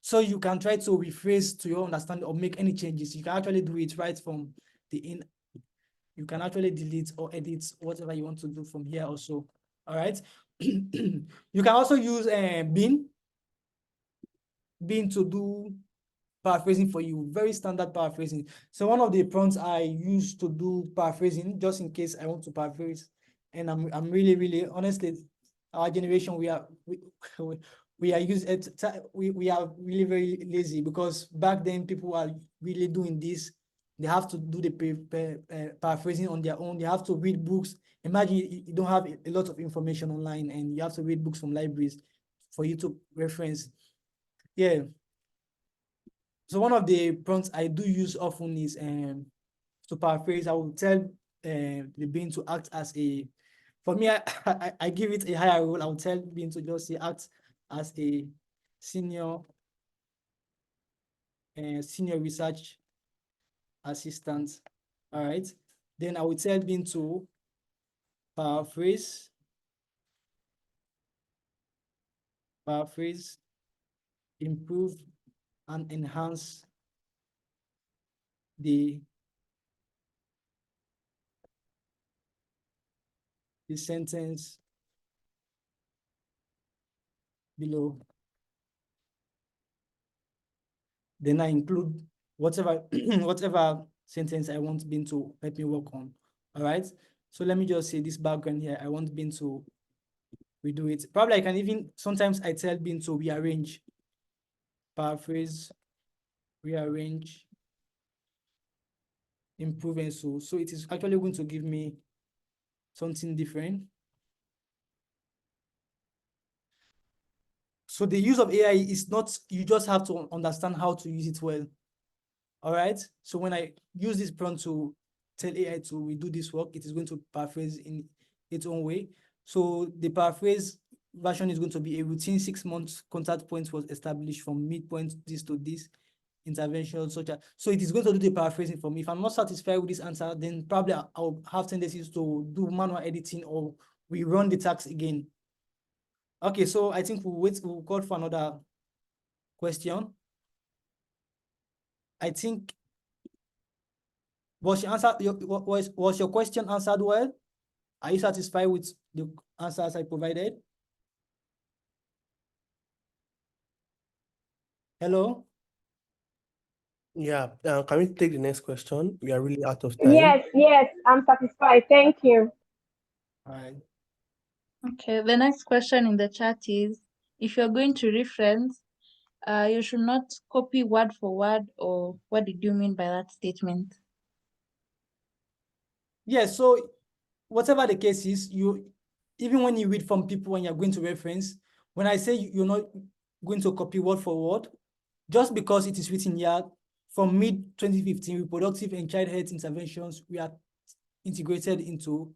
So you can try to rephrase to your understanding or make any changes. You can actually do it right from the in. You can actually delete or edit whatever you want to do from here also. All right. You can also use Bin to do paraphrasing for you, very standard paraphrasing. So one of the prompts I use to do paraphrasing, just in case I want to paraphrase, and I'm really honestly, our generation we are really very lazy, because back then people are really doing this. They have to do the paraphrasing on their own. They have to read books. Imagine you don't have a lot of information online and you have to read books from libraries for you to reference. Yeah. So one of the prompts I do use often is to paraphrase. I will tell the Bean to act as a, for me, I give it a higher role. I will tell Bean to just say act as a senior research assistant. All right. Then I will tell Bean to paraphrase, improve, and enhance the sentence below. Then I include whatever whatever sentence I want Bean to help me work on. All right. So let me just say this background here. I want Bean to we do it. Probably I can even, sometimes I tell Bin to rearrange, paraphrase, rearrange, improve, and so it is actually going to give me something different. So the use of AI is not, you just have to understand how to use it well. All right. So when I use this prompt to tell AI to redo this work, it is going to paraphrase in its own way. So the paraphrase version is going to be a routine 6 months contact point was established from midpoint this to this intervention, such as, so it is going to do the paraphrasing for me. If I'm not satisfied with this answer, then probably I'll have tendencies to do manual editing or we run the task again. Okay, so I think we'll call for another question. I think, was your question answered well? Are you satisfied with the answers I provided? Hello? Yeah, can we take the next question? We are really out of time. Yes, I'm satisfied. Thank you. All right. Okay, the next question in the chat is, if you're going to reference, you should not copy word for word, or what did you mean by that statement? Yes, so whatever the case is, even when you read from people when you're going to reference, when I say you're not going to copy word for word, just because it is written here, from mid-2015, reproductive and child health interventions we are integrated into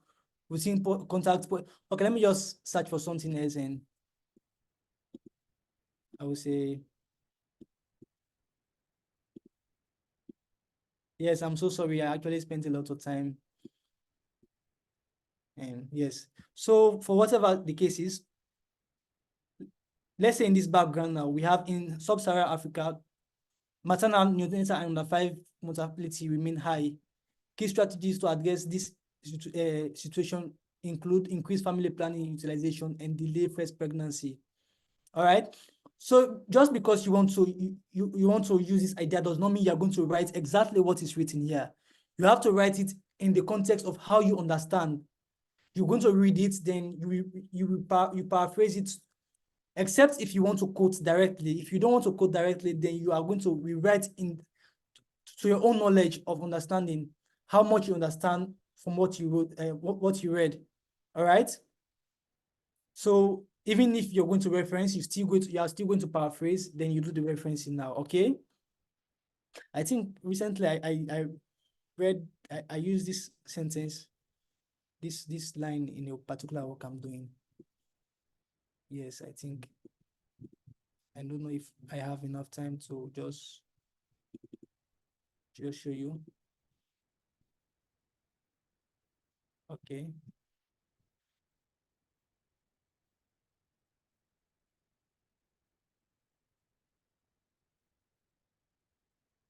routine contact point. Okay, let me just search for something else, and I will say, yes, I'm so sorry. I actually spent a lot of time. And yes, so for whatever the case is, let's say in this background now, we have in sub-Saharan Africa, maternal, neonatal, and under 5 mortality remain high. Key strategies to address this situation include increased family planning utilization and delay first pregnancy. All right. So just because you want to you want to use this idea does not mean you're going to write exactly what is written here. You have to write it in the context of how you understand. You're going to read it, then you paraphrase it, except if you want to quote directly. If you don't want to quote directly, then you are going to rewrite in to your own knowledge of understanding, how much you understand from what you wrote, what you read. All right. So even if you're going to reference, you are still going to paraphrase, then you do the referencing now. Okay. I think recently I read, I used this sentence, this line in a particular work I'm doing. Yes, I think, I don't know if I have enough time to just show you. Okay.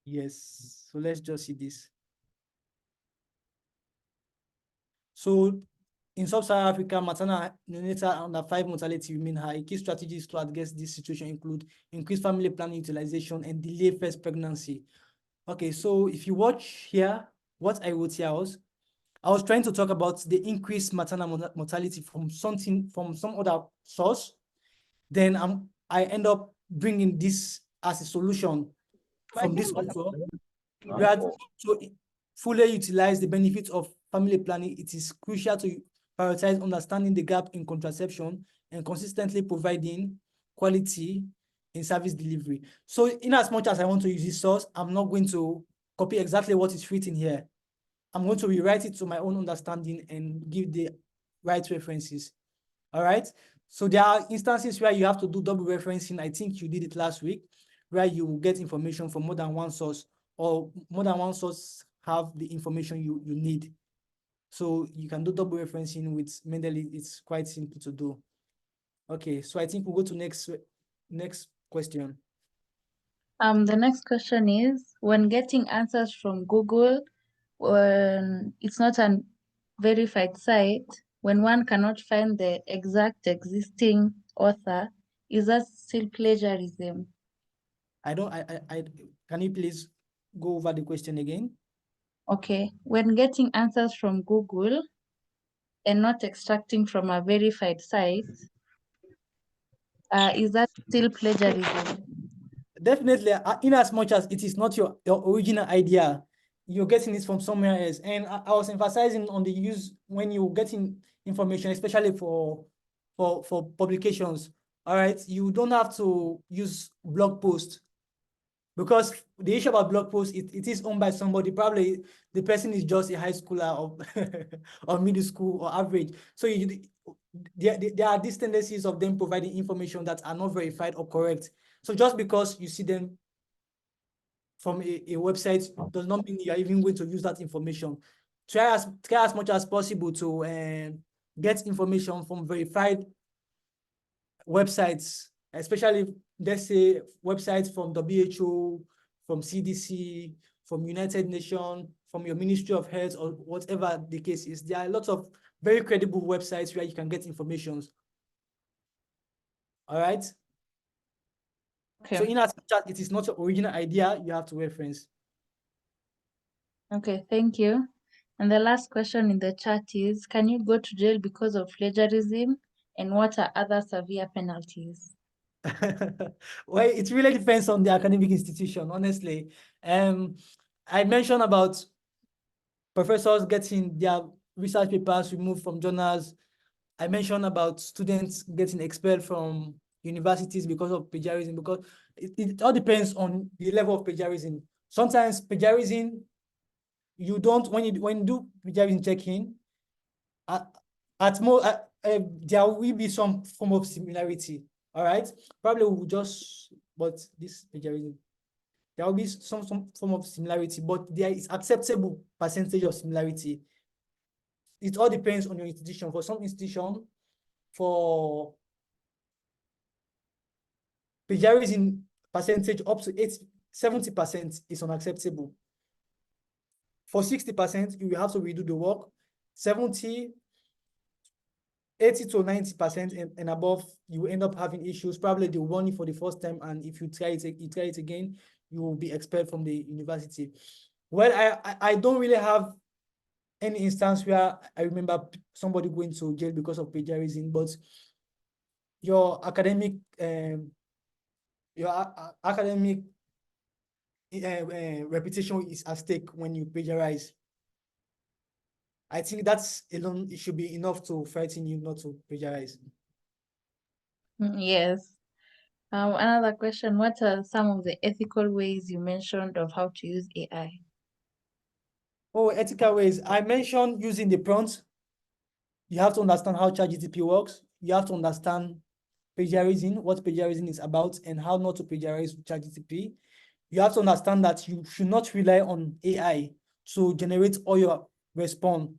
Yes, so let's just see this. So in sub-Saharan Africa, maternal, neonatal, under 5 mortality remain high. Key strategies to address this situation include increased family planning utilization and delay first pregnancy. Okay, so if you watch here, what I wrote here was, I was trying to talk about the increased maternal mortality from some other source. Then I end up bringing this as a solution from this author. We had to fully utilize the benefits of family planning. It is crucial to prioritize understanding the gap in contraception and consistently providing quality in service delivery. So in as much as I want to use this source, I'm not going to copy exactly what is written here. I'm going to rewrite it to my own understanding and give the right references. All right. So there are instances where you have to do double referencing. I think you did it last week, where you get information from more than one source, or more than one source have the information you need. So you can do double referencing with Mendeley. It's quite simple to do. Okay, so I think we'll go to next question. The next question is, when getting answers from Google, when it's not a verified site, when one cannot find the exact existing author, is that still plagiarism? Can you please go over the question again? Okay, when getting answers from Google and not extracting from a verified site, is that still plagiarism? Definitely, in as much as it is not your original idea, you're getting it from somewhere else. And I was emphasizing on the use when you're getting information, especially for publications. All right, you don't have to use blog post, because the issue about blog post, it is owned by somebody. Probably the person is just a high schooler or or middle school or average. So there are these tendencies of them providing information that are not verified or correct. So just because you see them from a website does not mean you are even going to use that information. Try as much as possible to get information from verified websites, especially, let's say, websites from WHO, from CDC, from United Nations, from your Ministry of Health, or whatever the case is. There are lots of very credible websites where you can get information. All right. Okay. So in as much as it is not your original idea, you have to reference. Okay, thank you. And the last question in the chat is, can you go to jail because of plagiarism? And what are other severe penalties? Well, it really depends on the academic institution, honestly. I mentioned about professors getting their research papers removed from journals. I mentioned about students getting expelled from universities because of plagiarism, because it all depends on the level of plagiarism. Sometimes plagiarism, you don't, when you do plagiarism checking, at more there will be some form of similarity. All right, probably we'll just, but this plagiarism, there will be some form of similarity, but there is acceptable percentage of similarity. It all depends on your institution. For some institution, for plagiarism percentage up to 70% is unacceptable. For 60%, you will have to redo the work. 80 to 90% and above, you end up having issues. Probably they will warn you for the first time, and if you try it again, you will be expelled from the university. Well, I don't really have any instance where I remember somebody going to jail because of plagiarism, but your academic reputation is at stake when you plagiarize. I think that's alone, it should be enough to frighten you not to plagiarize. Yes. Another question, what are some of the ethical ways you mentioned of how to use AI? Oh, ethical ways. I mentioned using the prompts. You have to understand how ChatGPT works. You have to understand plagiarism, what plagiarism is about, and how not to plagiarize ChatGPT. You have to understand that you should not rely on AI to generate all your response.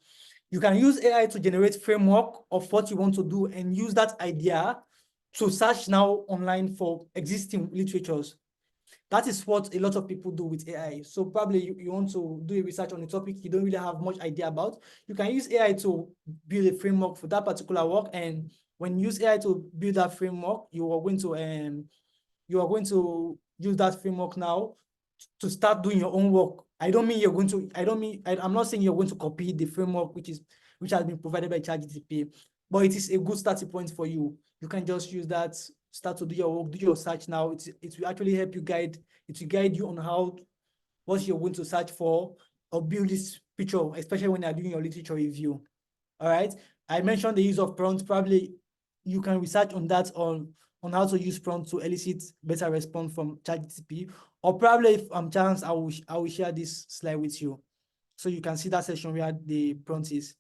You can use AI to generate framework of what you want to do and use that idea to search now online for existing literatures. That is what a lot of people do with AI. So probably you want to do a research on a topic you don't really have much idea about. You can use AI to build a framework for that particular work. And when you use AI to build that framework, you are going to use that framework now to start doing your own work. I'm not saying you're going to copy the framework which has been provided by ChatGPT, but it is a good starting point for you. You can just use that, start to do your work, do your search now. It will actually help you it will guide you on what you're going to search for or build this picture, especially when you're doing your literature review. All right. I mentioned the use of prompts. Probably you can research on that on how to use prompts to elicit better response from ChatGPT. Or probably if I'm chance, I will share this slide with you, so you can see that section where the prompt is.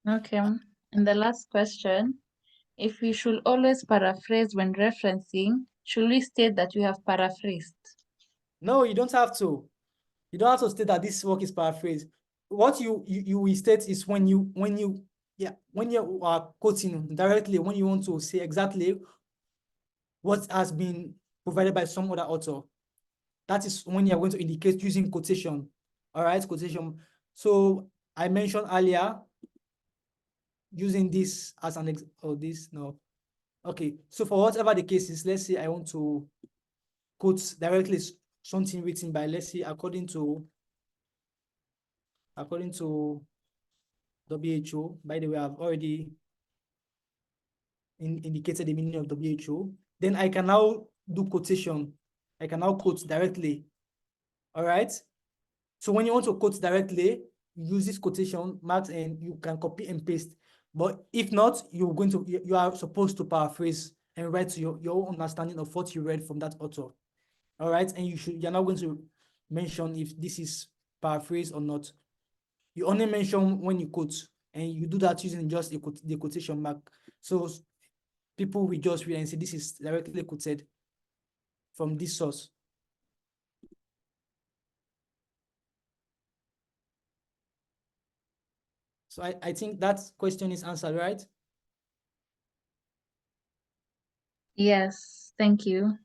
Okay. And the last question, if we should always paraphrase when referencing, should we state that we have paraphrased? No, you don't have to. You don't have to state that this work is paraphrased. What you will state is when you are quoting directly, when you want to say exactly what has been provided by some other author. That is when you're going to indicate using quotation. All right, quotation. So I mentioned earlier using this as an this no. Okay, so for whatever the case is, let's say I want to quote directly something written by, let's say, according to WHO. By the way, I've already indicated the meaning of WHO. Then I can now do quotation. I can now quote directly. All right. So when you want to quote directly, use this quotation marks and you can copy and paste. But if not, you are supposed to paraphrase and write your own understanding of what you read from that author. All right. And you're not going to mention if this is paraphrase or not. You only mention when you quote, and you do that using just the quotation mark. So people will just read and say this is directly quoted from this source. So I think that question is answered, right? Yes, thank you.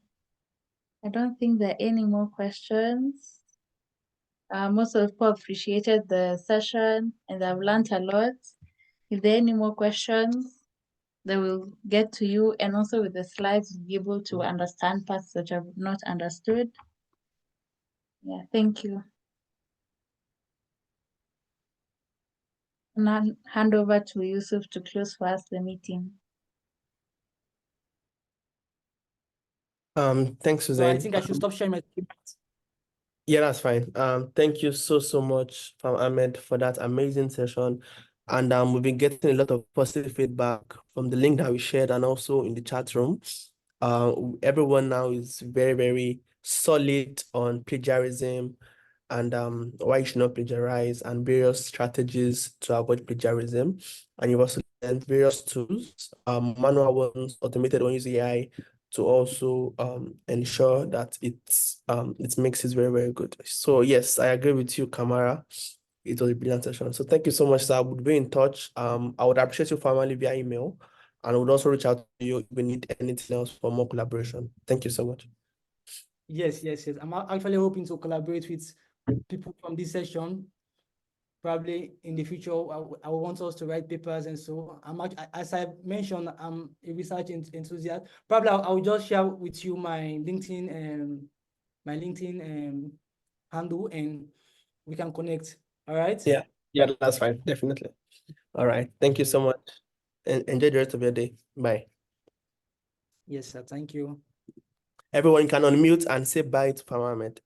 I don't think there are any more questions. Most of the people appreciated the session and I've learned a lot. If there are any more questions, they will get to you, and also with the slides, you'll be able to understand parts that I've not understood. Yeah, thank you. Now hand over to Yusuf to close for us the meeting. Thanks, So I Suzanne. think I should stop sharing my screen. Yeah, that's fine. Thank you so much, Fam Ahmed, for that amazing session. And we've been getting a lot of positive feedback from the link that we shared and also in the chat room. Everyone now is very, very solid on plagiarism and why you should not plagiarize and various strategies to avoid plagiarism. And you've also learned various tools, manual ones, automated ones, use AI, to also ensure that it makes it very, very good. So yes, I agree with you, Kamara. It was a brilliant session. So thank you so much, sir. I would be in touch. I would appreciate you formally via email, and I would also reach out to you if we need anything else for more collaboration. Thank you so much. Yes. I'm actually hoping to collaborate with people from this session. Probably in the future, I want us to write papers, and so as I mentioned, I'm a research enthusiast. Probably I'll just share with you my LinkedIn handle, and we can connect. All right. Yeah, that's fine. Definitely. All right. Thank you so much. And enjoy the rest of your day. Bye. Yes, sir. Thank you. Everyone can unmute and say bye to Fam Ahmed.